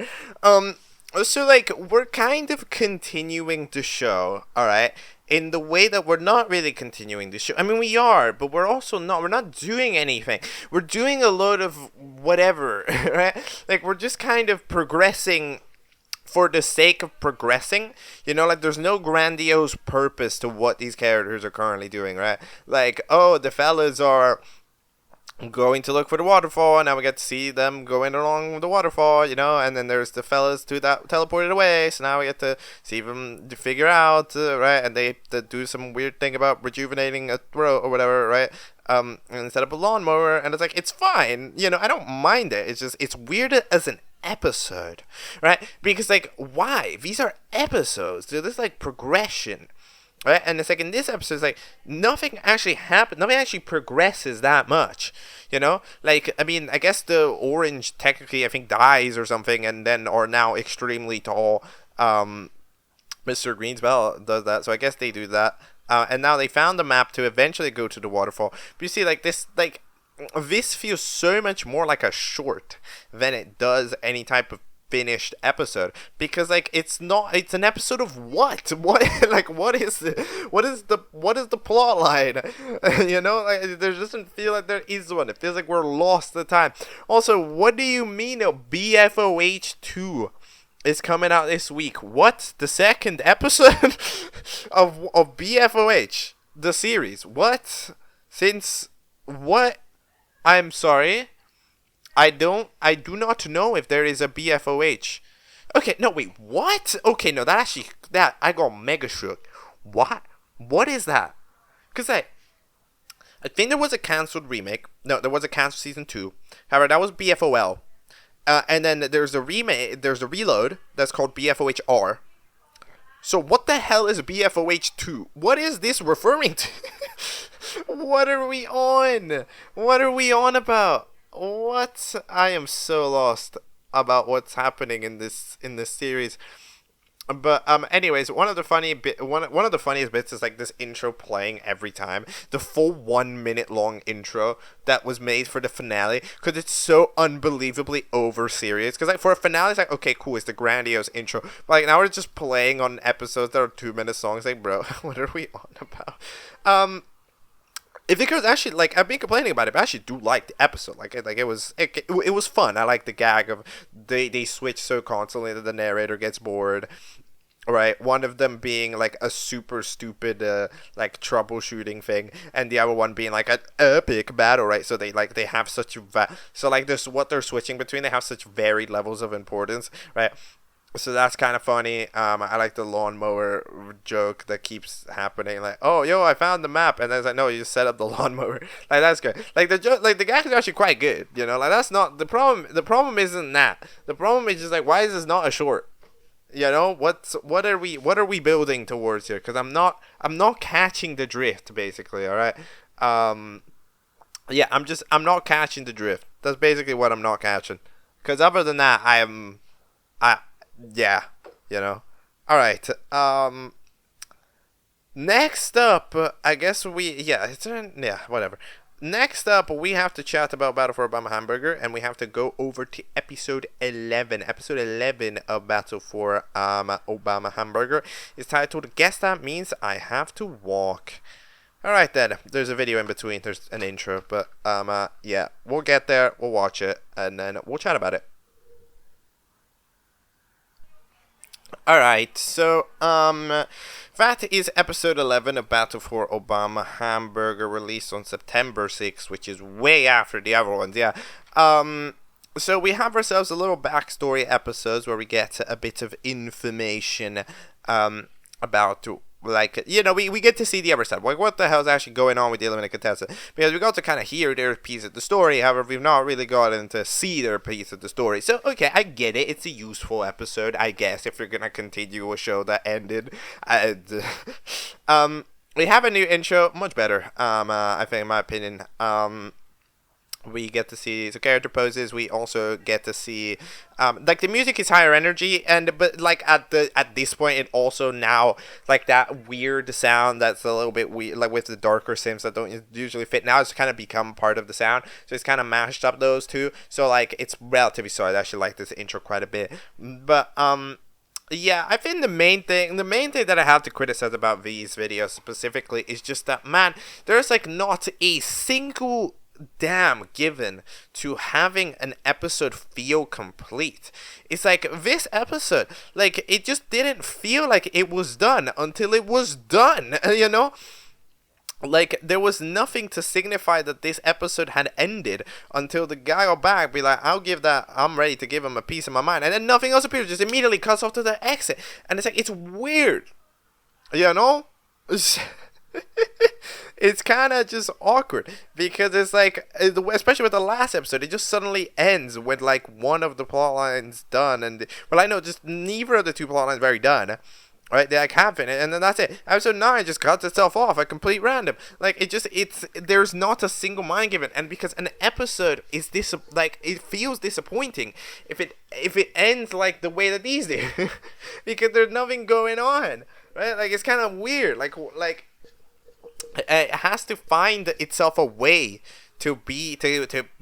So like we're kind of continuing the show, all right? In the way that we're not really continuing the show. I mean, we are, but we're not doing anything. We're doing a load of whatever, right? Like, we're just kind of progressing for the sake of progressing. You know, like, there's no grandiose purpose to what these characters are currently doing, right? Like, oh, the fellas are going to look for the waterfall, and now we get to see them going along the waterfall, you know, and then there's the fellas too that teleported away, so now we get to see them figure out, right, and they do some weird thing about rejuvenating a throat or whatever, right, and instead of a lawnmower, and it's like, it's fine, you know, I don't mind it, it's just, it's weird as an episode, right, because, like, why? These are episodes, dude, this is, like, progression. Right, and it's like in this episode, it's like nothing actually happened. Nothing actually progresses that much, you know. Like, I mean, I guess the orange technically, I think, dies or something, and then are now extremely tall. Mr. Green's Bell does that, so I guess they do that. And now they found the map to eventually go to the waterfall. But you see, like this feels so much more like a short than it does any type of finished episode, because like it's an episode of what like what is the plot line? You know, like there doesn't feel like there is one. It feels like we're lost the time. Also, what do you mean BFOH 2 is coming out this week? What, the second episode of BFOH, the series? What? Since what? I'm sorry, I do not know if there is a BFOH. Okay, no, wait, what? Okay, no, that I got mega shook. What? What is that? Because I think there was a cancelled remake. No, there was a cancelled season 2. However, that was BFOL. And then there's a remake, there's a reload that's called BFOHR. So what the hell is BFOH 2? What is this referring to? What are we on? What are we on about? What? I am so lost about what's happening in this series. But anyways, one of the funniest bits is like this intro playing every time. The full 1 minute long intro that was made for the finale, because it's so unbelievably over serious. Because like for a finale, it's like, okay, cool, it's the grandiose intro. But like now we're just playing on episodes that are 2-minute songs. Like, bro, what are we on about? If it goes, actually, like, I've been complaining about it, but I actually do like the episode. Like it was fun. I like the gag of they switch so constantly that the narrator gets bored. Right, one of them being like a super stupid like troubleshooting thing, and the other one being like an epic battle. Right, so they have such so like this what they're switching between. They have such varied levels of importance. Right. So that's kind of funny. I like the lawnmower joke that keeps happening. Like, oh, yo, I found the map, and then it's like, no, you just set up the lawnmower. Like, that's good. Like the joke, like the gag is actually quite good. You know, like that's not the problem. The problem isn't that. The problem is just like, why is this not a short? You know, what are we building towards here? Because I'm not catching the drift, basically. All right. Yeah, I'm not catching the drift. That's basically what I'm not catching. Because other than that, yeah, you know. All right. Next up, I guess whatever. Next up, we have to chat about Battle for Obama Hamburger, and we have to go over to episode 11. Episode 11 of Battle for Obama Hamburger is titled "Guess That Means I Have to Walk." All right, then. There's a video in between. There's an intro, but yeah, we'll get there. We'll watch it, and then we'll chat about it. Alright, so, that is episode 11 of Battle for Obama Hamburger, released on September 6th, which is way after the other ones, yeah. So we have ourselves a little backstory episodes where we get a bit of information, about, like, you know, we get to see the other side. Like, what the hell is actually going on with the eliminated contestant? Because we got to kind of hear their piece of the story. However, we've not really gotten to see their piece of the story. So, okay, I get it. It's a useful episode, I guess, if you're going to continue a show that ended. We have a new intro. Much better, I think, in my opinion. We get to see the character poses. We also get to see, like, the music is higher energy, but like at this point, it also now, like, that weird sound that's a little bit weird, like with the darker sims that don't usually fit. Now it's kind of become part of the sound, so it's kind of mashed up those two. So like it's relatively solid. I actually like this intro quite a bit, but yeah, I think the main thing that I have to criticize about these videos specifically is just that, man, there's like not a single damn given to having an episode feel complete. It's like this episode, like, it just didn't feel like it was done until it was done, you know? Like, there was nothing to signify that this episode had ended until the guy will back, be like, I'm ready to give him a piece of my mind, and then nothing else appears, just immediately cuts off to the exit, and it's like, it's weird, you know? It's kind of just awkward, because it's like, especially with the last episode, it just suddenly ends with like one of the plot lines done, and well, I know just neither of the two plot lines very done, right? They like happen, and then that's it. Episode 9 just cuts itself off at complete random. Like, there's not a single mind given, and because an episode is like, it feels disappointing if it ends like the way that these do, because there's nothing going on, right? Like, it's kind of weird, like. It has to find itself a way to be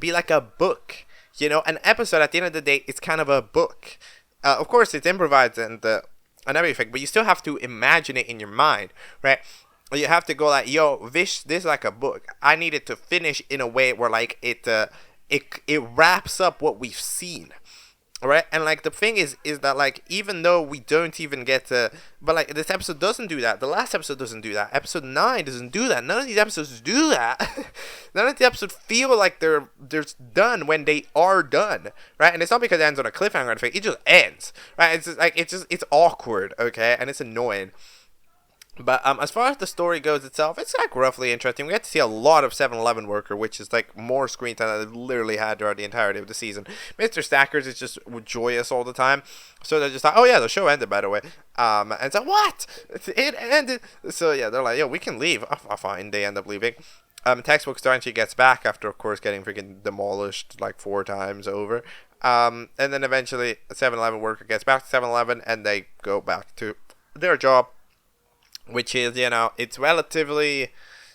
like a book, you know. An episode at the end of the day, it's kind of a book. Of course, it's improvised and everything, but you still have to imagine it in your mind, right? You have to go like, yo, this is like a book. I need it to finish in a way where like it wraps up what we've seen. Right, and like the thing is that like, even though we don't even get to, but like this episode doesn't do that. The last episode doesn't do that. Episode 9 doesn't do that. None of these episodes do that. None of the episodes feel like they're done when they are done. Right, and it's not because it ends on a cliffhanger or anything. It just ends. Right, it's just like it's awkward. Okay, and it's annoying. But as far as the story goes itself, it's like roughly interesting. We get to see a lot of 7-Eleven worker, which is like more screen time than I've literally had throughout the entirety of the season. Mr. Stackers is just joyous all the time. So they're just like, oh yeah, the show ended, by the way. And it's like, what? It ended. So yeah, they're like, yo, we can leave. Oh, fine. They end up leaving. Textbook star, and she gets back after, of course, getting freaking demolished like 4 times over. And then eventually, a 7-Eleven worker gets back to 7-Eleven, and they go back to their job. Which is, you know, it's relatively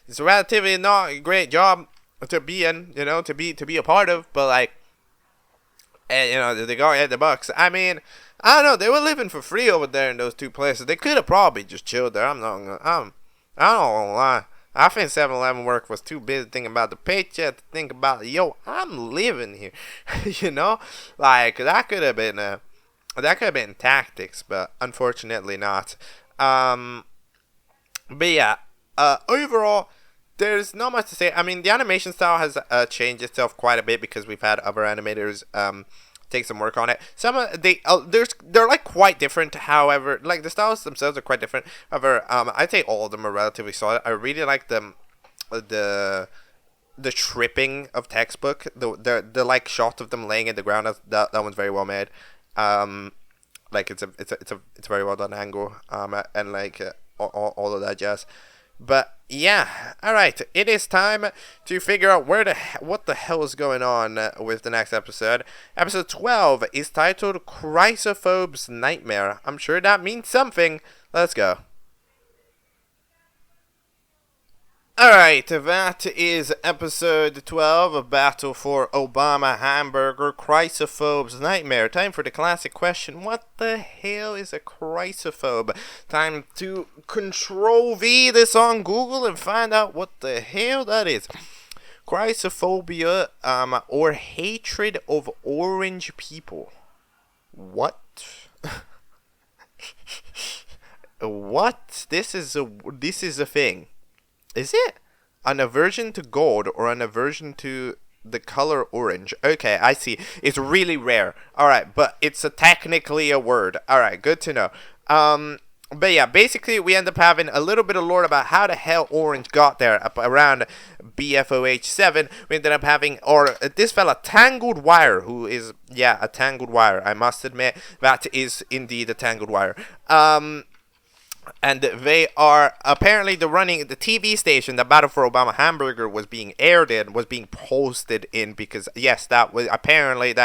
not a great job to be in, you know, to be a part of, but like, and, you know, they go get the bucks. I mean, I don't know, they were living for free over there in those two places. They could have probably just chilled there. I don't gonna lie. I think 7-Eleven work was too busy thinking about the paycheck to think about, yo, I'm living here, you know, like that could have been tactics, but unfortunately not. But yeah, overall, there's not much to say. I mean, the animation style has changed itself quite a bit because we've had other animators take some work on it. Some they're like quite different. However, like the styles themselves are quite different. However, I'd say all of them are relatively solid. I really like them. The tripping of textbook, the like shot of them laying in the ground, that one's very well made. Like it's a very well done angle. And like all of that jazz. But yeah, all right. It is time to figure out what the hell is going on with the next episode. Episode 12 is titled Chrysophobe's Nightmare. I'm sure that means something. Let's go. Alright, that is episode 12 of Battle for Obama Hamburger, Chrysophobe's Nightmare. Time for the classic question, what the hell is a chrysophobe? Time to Control-V this on Google and find out what the hell that is. Chrysophobia, or hatred of orange people. What? What? This is a thing. Is it an aversion to gold or an aversion to the color orange? Okay, I see. It's really rare. Alright, but it's technically a word. Alright, good to know. But yeah, basically we end up having a little bit of lore about how the hell orange got there up around BFOH7. We ended up having, this fella, Tangled Wire, who is, yeah, a Tangled Wire. I must admit, that is indeed a Tangled Wire. And they are apparently running the TV station that Battle for Obama Hamburger was being aired in, was being posted in, because yes, that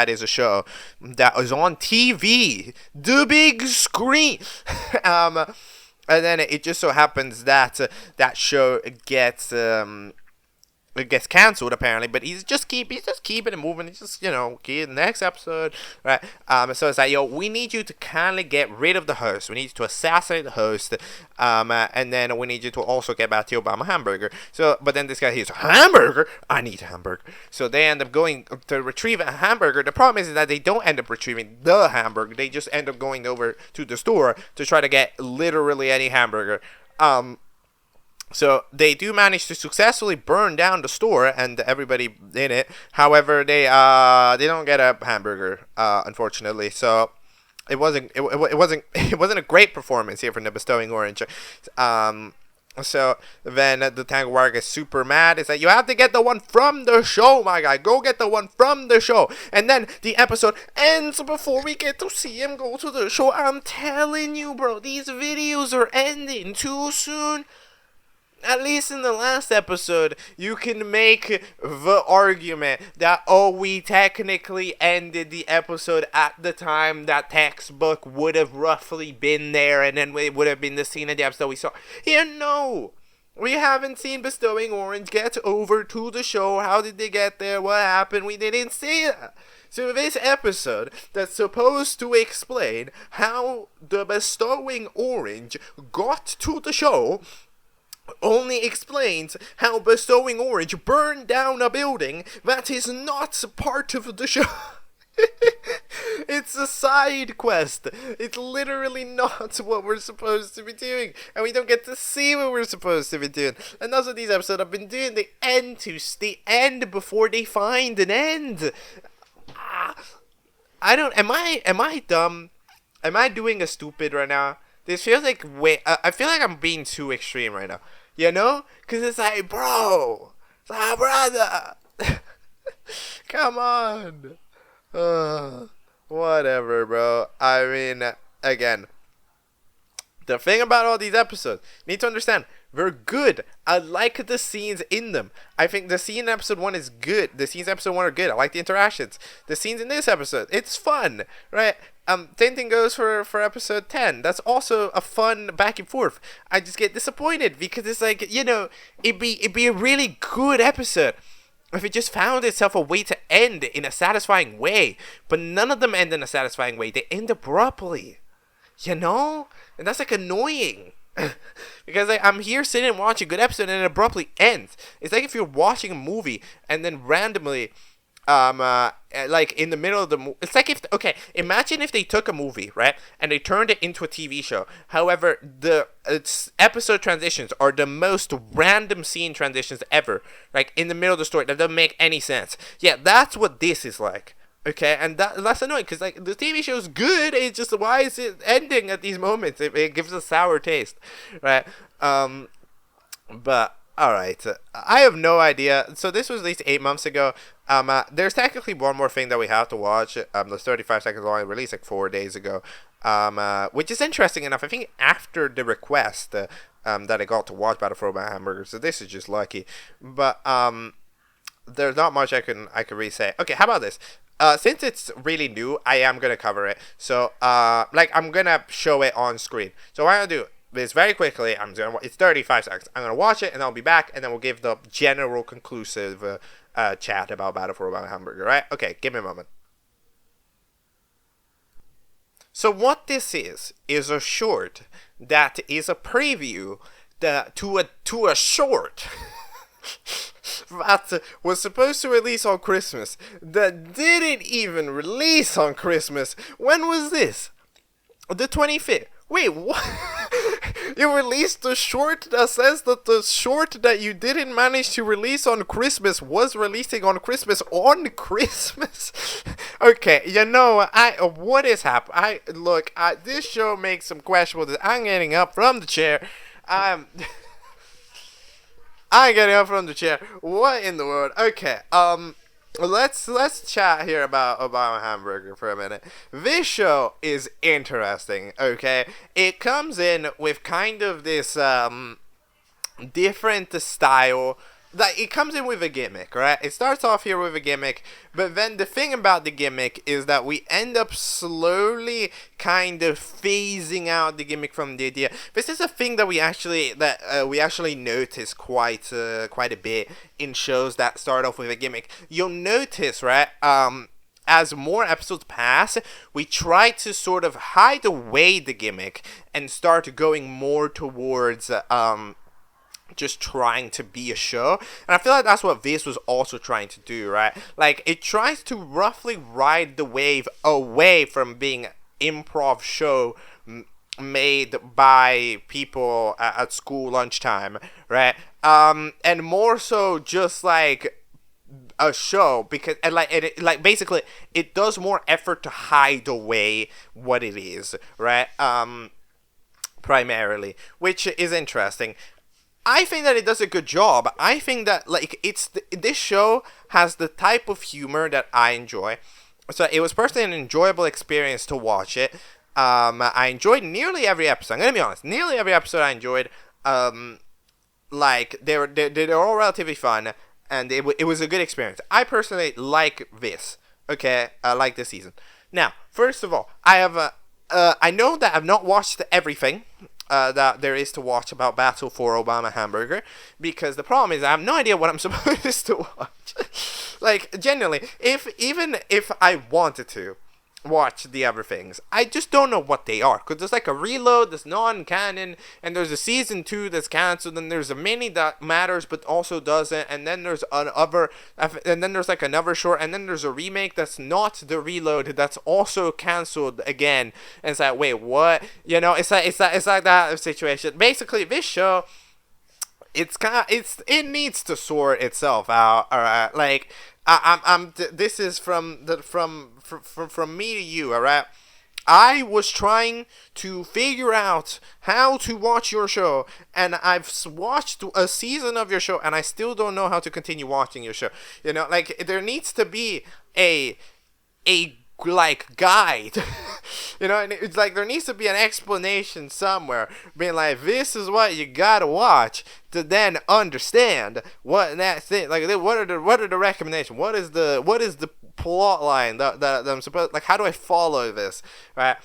is a show that was on TV, the big screen. And then it just so happens that that show gets it gets cancelled apparently, but he's just keeping it moving. He's just, the next episode, right? So it's like, yo, we need you to kindly get rid of the host. We need you to assassinate the host, and then we need you to also get back to Obama Hamburger. So, but then this guy hears hamburger. I need a hamburger. So they end up going to retrieve a hamburger. The problem is that they don't end up retrieving the hamburger. They just end up going over to the store to try to get literally any hamburger. So they do manage to successfully burn down the store and everybody in it. However, they don't get a hamburger, unfortunately. So it wasn't a great performance here from the Bestowing Orange. So then the Tangled Wire gets super mad. It's like, you have to get the one from the show, my guy. Go get the one from the show. And then the episode ends before we get to see him go to the show. I'm telling you, bro, these videos are ending too soon. At least in the last episode, you can make the argument that, we technically ended the episode at the time that textbook would have roughly been there, and then it would have been the scene of the episode we saw. Here, no! We haven't seen Bestowing Orange get over to the show. How did they get there? What happened? We didn't see that. So this episode that's supposed to explain how the Bestowing Orange got to the show only explains how Bestowing Orange burned down a building that is not part of the show. It's a side quest. It's literally not what we're supposed to be doing, and we don't get to see what we're supposed to be doing. And that's what these episodes have been doing. They end before they find an end. Am I dumb? Am I doing a stupid right now? This feels like I feel like I'm being too extreme right now. Because it's like, bro. It's like, brother. Come on. Whatever, bro. I mean, again, the thing about all these episodes, you need to understand, they're good. I like the scenes in them. I think the scene in episode 1 is good. The scenes in episode 1 are good. I like the interactions. The scenes in this episode, it's fun, right? Same thing goes for episode 10. That's also a fun back and forth. I just get disappointed because it's like, it'd be a really good episode if it just found itself a way to end in a satisfying way. But none of them end in a satisfying way. They end abruptly. And that's like annoying. Because I'm here sitting and watching a good episode and it abruptly ends. It's like if you're watching a movie and then randomly like in the middle of the movie, it's like imagine if they took a movie, right, and they turned it into a TV show. However, the episode transitions are the most random scene transitions ever, like in the middle of the story. That doesn't make any sense. Yeah, that's what this is like. Okay, and that's annoying because like the TV show's good. It's just why is it ending at these moments? It gives a sour taste, right? But all right, I have no idea. So this was released 8 months ago. There's technically one more thing that we have to watch. The 35 seconds long, released like 4 days ago. Which is interesting enough. I think after the request that I got to watch Battle for Obama Hamburger. So this is just lucky. But there's not much I can really say. Okay, how about this? Since it's really new, I am gonna cover it. So like I'm gonna show it on screen. So what I'm gonna do this very quickly. It's 35 seconds. I'm gonna watch it and I'll be back and then we'll give the general conclusive chat about Battle for Obama Hamburger. Right? Okay, give me a moment. So what this is a short that is a preview to a short that was supposed to release on Christmas that didn't even release on Christmas. When was this? The 25th. Wait, what? You released a short that says that the short that you didn't manage to release on Christmas was releasing on Christmas Okay, you know, what is happening? This show makes some questionable. I'm getting up from the chair. I'm getting up from the chair. What in the world? Okay, let's chat here about Obama Hamburger for a minute. This show is interesting, okay? It comes in with kind of this different style. Like, it comes in with a gimmick, right? It starts off here with a gimmick, but then the thing about the gimmick is that we end up slowly kind of phasing out the gimmick from the idea. This is a thing that we actually notice quite a bit in shows that start off with a gimmick. You'll notice, right? As more episodes pass, we try to sort of hide away the gimmick and start going more towards just trying to be a show. And I feel like that's what this was also trying to do, right? Like, it tries to roughly ride the wave away from being improv show made by people at school lunchtime, right? And more so just like a show, because basically it does more effort to hide away what it is, right? Primarily, which is interesting. I think that it does a good job. I think that this show has the type of humor that I enjoy. So it was personally an enjoyable experience to watch it. I enjoyed nearly every episode. I'm gonna be honest. Nearly every episode I enjoyed. They're all relatively fun, and it was a good experience. I personally like this. Okay, I like this season. Now, first of all, I know that I've not watched everything that there is to watch about Battle for Obama Hamburger, because the problem is I have no idea what I'm supposed to watch. Like, genuinely, even if I wanted to watch the other things, I just don't know what they are, because there's like a reload that's non-canon, and there's a season 2 that's cancelled, and there's a mini that matters but also doesn't, and then there's like another short, and then there's a remake that's not the reload that's also cancelled again, and it's like, wait, what? You know, it's like that situation. Basically, this show, it needs to sort itself out. All right, like, this is from me to you, alright? I was trying to figure out how to watch your show, and I've watched a season of your show, and I still don't know how to continue watching your show. You know, like, there needs to be a guide. You know, and it's like there needs to be an explanation somewhere, being like, this is what you gotta watch to then understand what that thing, like, what are the recommendations, what is the plot line that I'm supposed, like, how do I follow this, right?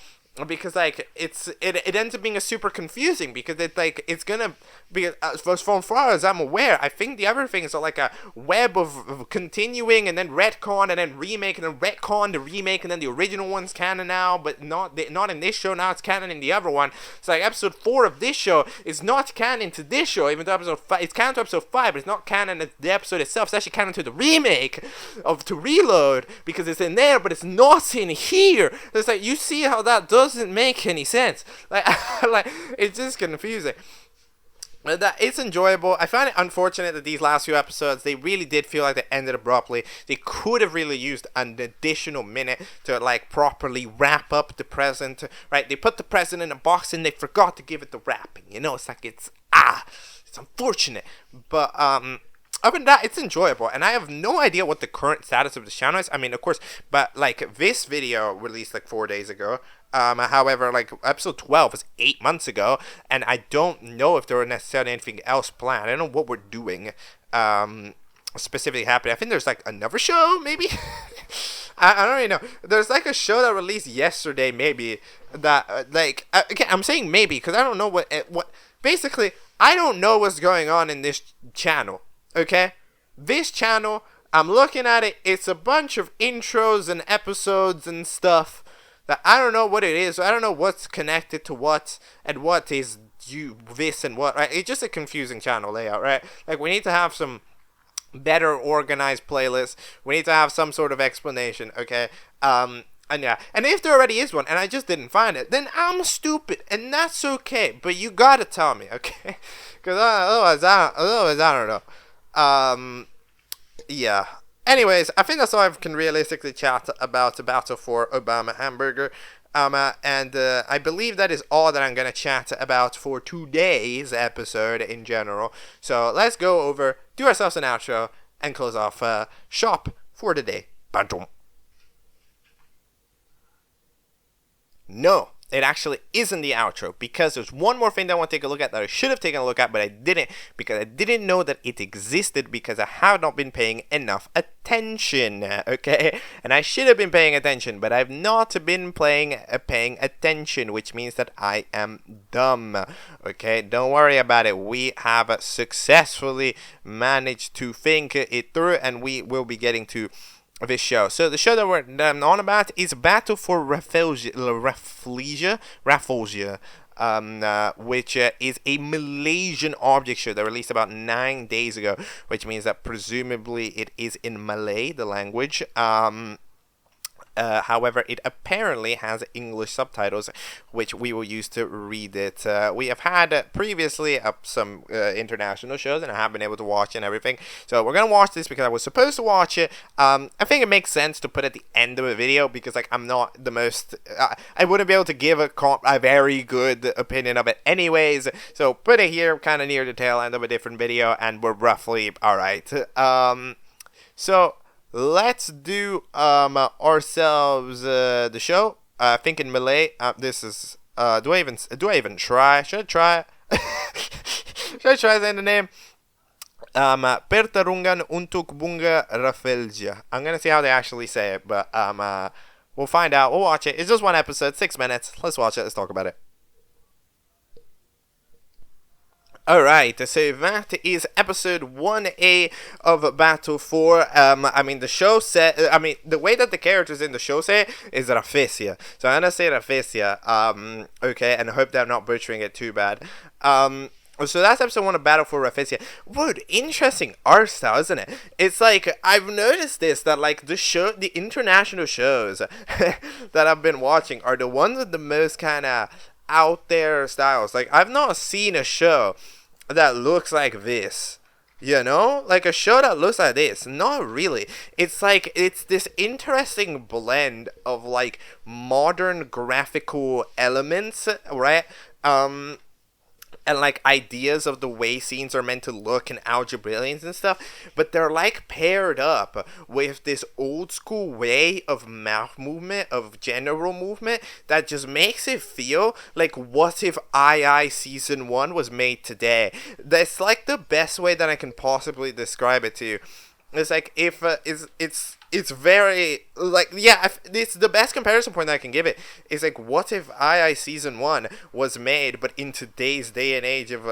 Because like it ends up being a super confusing, because it's gonna be, as far as I'm aware, I think the other things are like a web of continuing and then retcon and then remake and then retcon the remake, and then the original one's canon now, but not in this show. Now it's canon in the other one. So like episode 4 of this show is not canon to this show, even though episode 5 it's canon to episode 5, but it's not canon to the episode itself. It's actually canon to the remake of To Reload, because it's in there but it's not in here. It's like, you see how that doesn't make any sense. Like, like, it's just confusing. That it's enjoyable. I find it unfortunate that these last few episodes, they really did feel like they ended abruptly. They could have really used an additional minute to like properly wrap up the present, right? They put the present in a box and they forgot to give it the wrapping. You know, it's like it's unfortunate. But other than that, it's enjoyable, and I have no idea what the current status of the channel is. I mean, of course, but like this video released like 4 days ago. However, like episode 12 was 8 months ago, and I don't know if there were necessarily anything else planned. I don't know what we're doing specifically happening. I think there's like another show, maybe. I don't really know. There's like a show that released yesterday, maybe that like okay, I'm saying maybe because I don't know what. Basically, I don't know what's going on in this channel. Okay, this channel, I'm looking at it. It's a bunch of intros and episodes and stuff that I don't know what it is. I don't know what's connected to what and what is this and what. Right? It's just a confusing channel layout, right? Like we need to have some better organized playlists. We need to have some sort of explanation. Okay. And yeah, and if there already is one, and I just didn't find it, then I'm stupid, and that's okay. But you gotta tell me, okay? Because otherwise, I don't know. Yeah. Anyways, I think that's all I can realistically chat about the battle for Obama Hamburger. And I believe that is all that I'm gonna chat about for today's episode in general. So let's go over, do ourselves an outro, and close off shop for the day. Badum. No, it actually isn't the outro, because there's one more thing that I want to take a look at that I should have taken a look at, but I didn't, because I didn't know that it existed, because I have not been paying enough attention, okay? And I should have been paying attention, but I've not been paying attention, which means that I am dumb, okay? Don't worry about it. We have successfully managed to think it through, and we will be getting to this show. So the show that we're on about is Battle for Rafflesia, which is a Malaysian object show that released about 9 days ago, which means that presumably it is in Malay, the language. However, it apparently has English subtitles, which we will use to read it. We have had previously some international shows, and I have been able to watch and everything. So we're gonna watch this because I was supposed to watch it. I think it makes sense to put at the end of a video because, like, I'm not the most. I wouldn't be able to give a very good opinion of it, anyways. So put it here, kind of near the tail end of a different video, and we're roughly all right. So. Let's do ourselves the show. I think in Malay. This is do I even try? Should I try? Should I try saying the name? Pertarungan untuk bunga Rafflesia. I'm gonna see how they actually say it, but we'll find out. We'll watch it. It's just one episode, 6 minutes. Let's watch it. Let's talk about it. Alright, so that is episode 1A of Battle 4. I mean, the show said, the way that the characters in the show say it is Rafflesia. So I'm gonna say Rafflesia, okay, and I hope that I'm not butchering it too bad. So that's episode 1 of Battle for Rafflesia. What interesting art style, isn't it? It's like, I've noticed this, that like the international shows that I've been watching are the ones with the most kind of out there styles. Like, I've not seen a show that looks like this, you know, like a show that looks like this. Not really. It's like, it's this interesting blend of like modern graphical elements, right? And like ideas of the way scenes are meant to look and algebraians and stuff, but they're like paired up with this old school way of mouth movement, of general movement, that just makes it feel like what if II season 1 was made today. That's like the best way that I can possibly describe it to you. It's like, if it's very, like, yeah, it's the best comparison point that I can give it. It's like, what if II season 1 was made, but in today's day and age of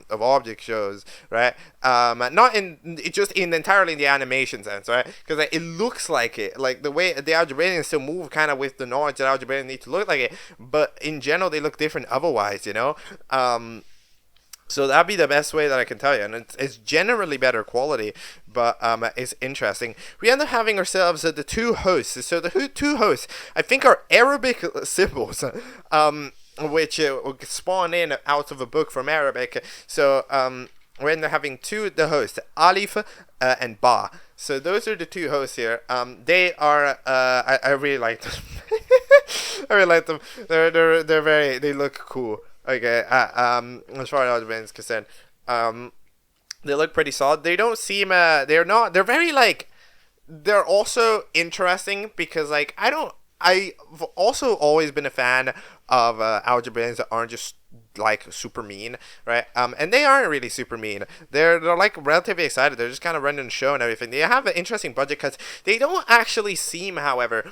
object shows, right? Not in, just in entirely in the animation sense, right? Because like, it looks like it, like the way the algebraians still move kind of with the knowledge that algebraians need to look like it, but in general they look different otherwise, you know? So that'd be the best way that I can tell you, and it's generally better quality, but it's interesting. We end up having ourselves the two hosts. So the two hosts, I think, are Arabic symbols. which spawn in out of a book from Arabic. So we're having the hosts, Alif and Ba. So those are the two hosts here. They are I really like them. I really like them. They're very, they look cool. Okay. As far as Algebra is concerned, they look pretty solid. They don't seem they're very like, they're also interesting because like I've also always been a fan of algebraians that aren't just like super mean, right? And they aren't really super mean. They're like relatively excited. They're just kind of running the show and everything. They have an interesting budget because they don't actually seem, however,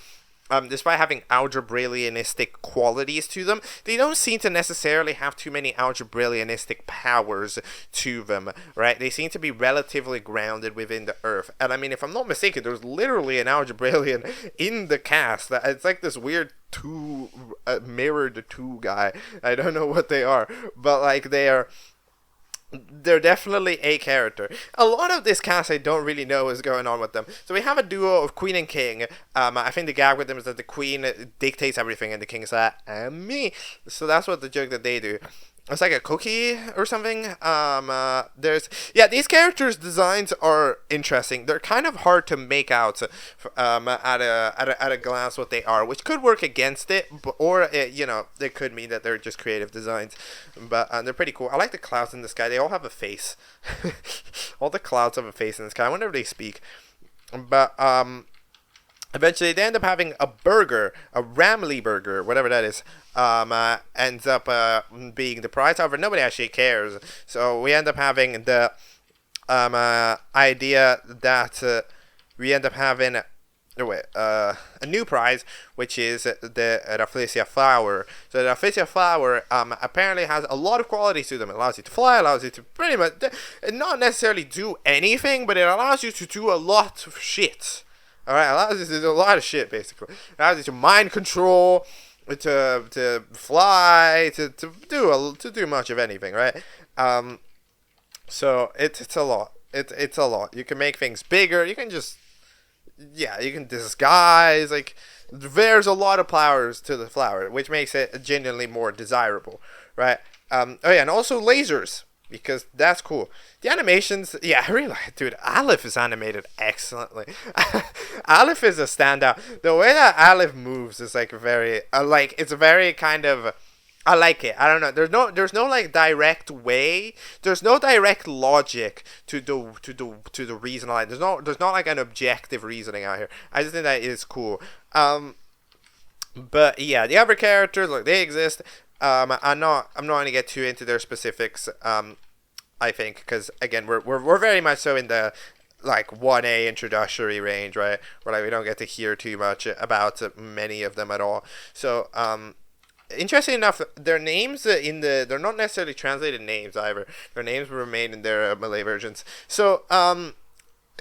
despite having algebraianistic qualities to them, they don't seem to necessarily have too many algebraianistic powers to them, right? They seem to be relatively grounded within the earth. And I mean, if I'm not mistaken, there's literally an algebraian in the cast. It's like this weird mirrored two guy. I don't know what they are, but like they're definitely a character. A lot of this cast I don't really know what's going on with them. So we have a duo of Queen and King. I think the gag with them is that the Queen dictates everything and the King is like, me. So that's what the joke that they do. It's like a cookie or something. These characters' designs are interesting. They're kind of hard to make out at a glance what they are, which could work against it, or they could mean that they're just creative designs. But they're pretty cool. I like the clouds in the sky. They all have a face. All the clouds have a face in the sky. I wonder if they speak. But eventually, they end up having a burger, a Ramly burger, whatever that is. Ends up being the prize. However, nobody actually cares. So we end up having the idea that we end up having a new prize, which is the Rafflesia flower. So the Rafflesia flower apparently has a lot of qualities to them. It allows you to fly, allows you to pretty much not necessarily do anything, but it allows you to do a lot of shit. Alright, allows you to do a lot of shit, basically. It allows you to mind control, to fly, to do much of anything, right? So it's a lot. It's a lot. You can make things bigger. You can you can disguise. Like, there's a lot of powers to the flower, which makes it genuinely more desirable, right? And also lasers, because that's cool. The animations, I really like, dude, Aleph is animated excellently. Aleph is a standout. The way that Aleph moves is like very, it's very kind of, I like it. I don't know. There's no like direct way. There's no direct logic to the reason. Like, there's not like an objective reasoning out here. I just think that is cool. But yeah, the other characters, like, they exist. I'm not gonna get too into their specifics. I think, because again, we're very much so in the like 1A introductory range, right? Where like we don't get to hear too much about many of them at all. So interesting enough, their names they're not necessarily translated names either. Their names remain in their Malay versions. So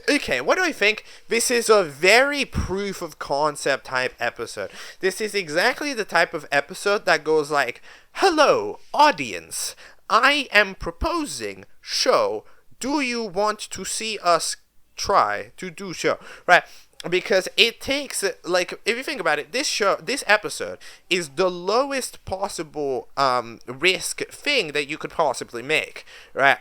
okay, what do I think? This is a very proof of concept type episode. This is exactly the type of episode that goes like, hello, audience. I am proposing show. Do you want to see us try to do show? Right? Because it takes, like, if you think about it, this episode is the lowest possible risk thing that you could possibly make, right?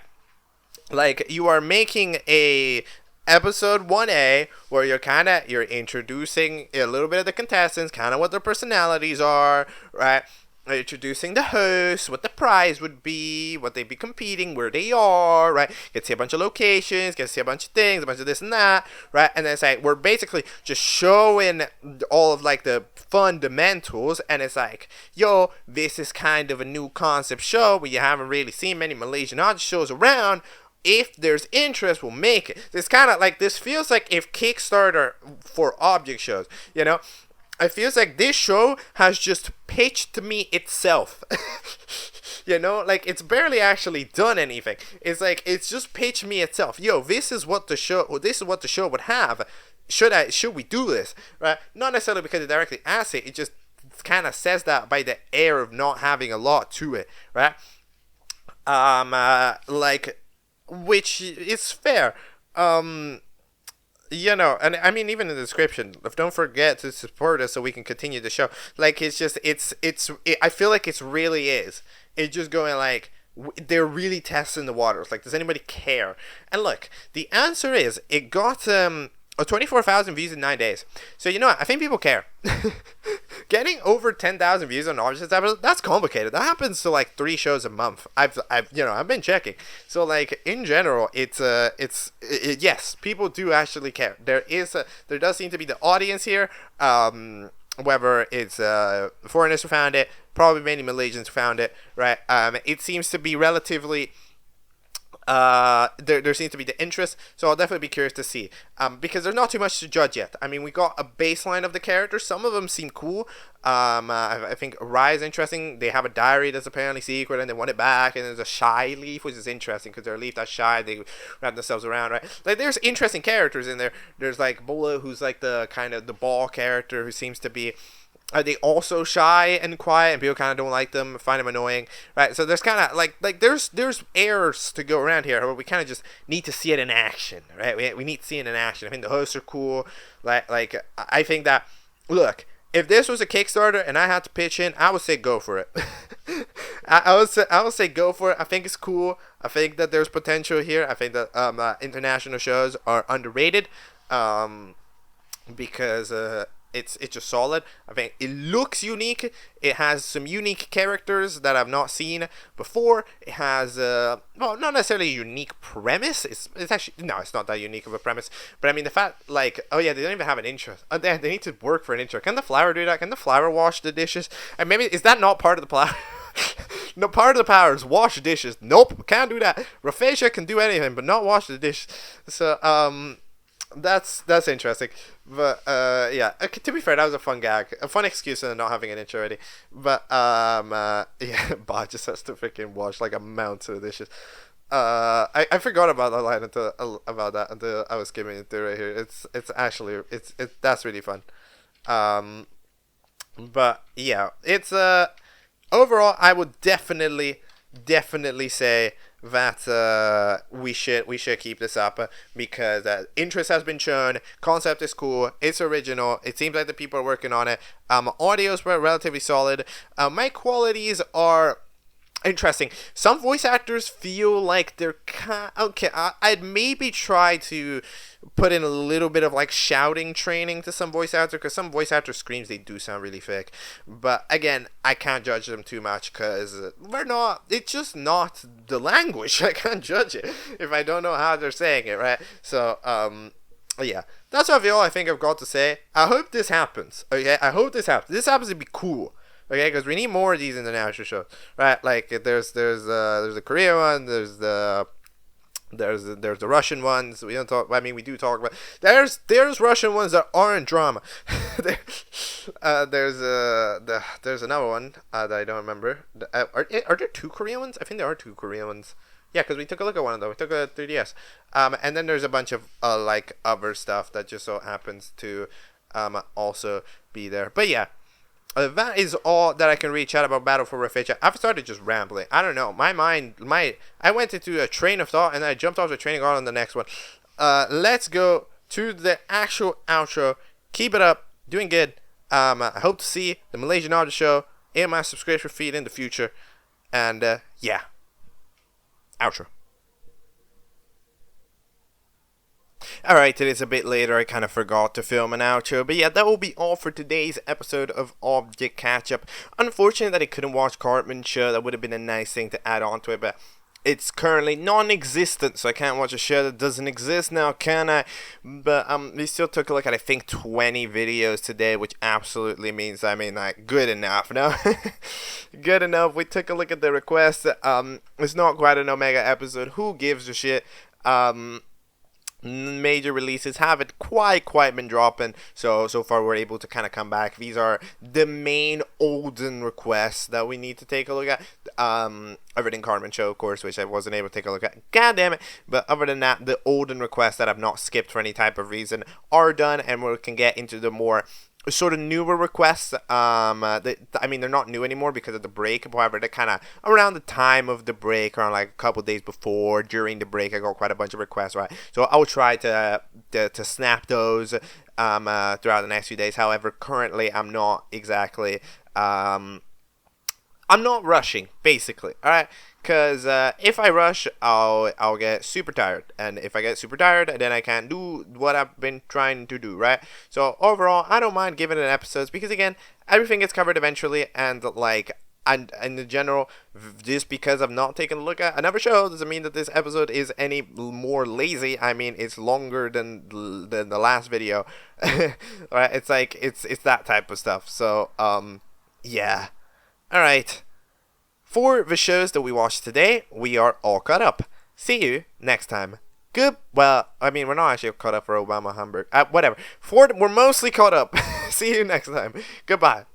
Like, you are making a episode 1A where you're introducing a little bit of the contestants, kind of what their personalities are, right? Introducing the hosts, what the prize would be, what they'd be competing, where they are, right? Get to see a bunch of locations, get to see a bunch of things, a bunch of this and that, right? And then it's like, we're basically just showing all of like the fundamentals, and it's like, yo, this is kind of a new concept show where you haven't really seen many Malaysian art shows around. If there's interest, we'll make it. This kind of like, this feels like if Kickstarter for object shows, you know? It feels like this show has just pitched me itself. You know, like, it's barely actually done anything. It's like, it's just pitched me itself. Yo, this is what the show would have. Should we do this? Right? Not necessarily because it directly asks it. It just kind of says that by the air of not having a lot to it, right? Which is fair. And I mean, even in the description, don't forget to support us so we can continue the show. Like, it's just, I feel like it really is. It's just going like, they're really testing the waters. Like, does anybody care? And look, the answer is, it got 24,000 views in 9 days. So, you know what? I think people care. Getting over 10,000 views on Objects episode, that's complicated. That happens to like 3 shows a month. I've been checking. So like in general, yes, people do actually care. There does seem to be the audience here. Whether it's foreigners who found it, probably many Malaysians who found it, right? It seems to be relatively. There seems to be the interest, so I'll definitely be curious to see. Because there's not too much to judge yet. I mean, we got a baseline of the characters. Some of them seem cool. I think Rai is interesting. They have a diary that's apparently secret, and they want it back. And there's a shy leaf, which is interesting because they're a leaf that's shy. They wrap themselves around, right? Like, there's interesting characters in there. There's like Bola, who's like the kind of the ball character who seems to be. Are they also shy and quiet, and people kind of don't like them, find them annoying, right? So there's kind of like there's airs to go around here, where we kind of just need to see it in action, right? We need to see it in action. I think the hosts are cool. Like I think that, look, if this was a Kickstarter and I had to pitch in, I would say go for it. I would say go for it. I think it's cool. I think that there's potential here. I think that international shows are underrated, because it's just solid. I think it looks unique. It has some unique characters that I've not seen before. It has not necessarily a unique premise. It's actually, no, it's not that unique of a premise. But I mean, the fact, like, oh yeah, they don't even have an intro. They need to work for an intro. Can the flower do that? Can the flower wash the dishes? And maybe, is that not part of the power? No, part of the power is wash dishes. Nope, can't do that. Rafflesia can do anything, but not wash the dish. So that's interesting. But yeah, to be fair, that was a fun gag, a fun excuse for not having an intro already. But yeah, Bob just has to freaking wash like a mountain of dishes. I forgot about that line until I was skimming it through right here. It's actually that's really fun. But yeah, it's overall, I would definitely say that we should keep this up, because interest has been shown, concept is cool, it's original, it seems like the people are working on it. Audios were relatively solid. Mic qualities are interesting. Some voice actors feel like they're okay. I'd maybe try to put in a little bit of like shouting training to some voice actors, because some voice actor screams, they do sound really fake. But again, I can't judge them too much, because it's just not the language. I can't judge it if I don't know how they're saying it, right? So yeah, that's all I think I've got to say. I hope this happens. Okay, I hope this happens. This happens to be cool. Okay, because we need more of these international shows, right? Like there's the Korean one, there's the Russian ones. We don't talk. I mean, we do talk about. There's Russian ones that aren't drama. There's another one that I don't remember. Are there 2 Korean ones? I think there are 2 Korean ones. Yeah, because we took a look at one of them. We took a 3DS. And then there's a bunch of like other stuff that just so happens to also be there. But yeah. That is all that I can really chat about Battle for Rafflesia. I've started just rambling. I don't know. I went into a train of thought, and then I jumped off the train and got on the next one. Let's go to the actual outro. Keep it up. Doing good. I hope to see the Malaysian Audio Show in my subscription feed in the future. And, yeah. Outro. Alright, today's a bit later. I kind of forgot to film an outro. But yeah, that will be all for today's episode of Object Catchup. Unfortunate that I couldn't watch Cartman's show. That would have been a nice thing to add on to it. But it's currently non-existent, so I can't watch a show that doesn't exist now, can I? But we still took a look at, I think, 20 videos today, which absolutely means, I mean, like, good enough, no? Good enough. We took a look at the requests. It's not quite an Omega episode. Who gives a shit? Major releases haven't quite been dropping, so far we're able to kind of come back. These are the main olden requests that we need to take a look at. Other than Cartman Show, of course, which I wasn't able to take a look at, god damn it. But other than that, the olden requests that I've not skipped for any type of reason are done, and we can get into the more sort of newer requests. I mean, they're not new anymore because of the break. However, they're kind of around the time of the break, or like a couple days before, during the break. I got quite a bunch of requests, right? So I'll try to snap those throughout the next few days. However, currently I'm not exactly I'm not rushing, basically. All right. Because if I rush, I'll get super tired. And if I get super tired, then I can't do what I've been trying to do, right? So overall, I don't mind giving it episodes because, again, everything gets covered eventually. And, like, and in the general, just because I've not taken a look at another show doesn't mean that this episode is any more lazy. I mean, it's longer than the last video. Right? It's like, it's that type of stuff. So, yeah. All right. For the shows that we watched today, we are all caught up. See you next time. Well, I mean, we're not actually caught up for Obama Hamburger. Whatever. We're mostly caught up. See you next time. Goodbye.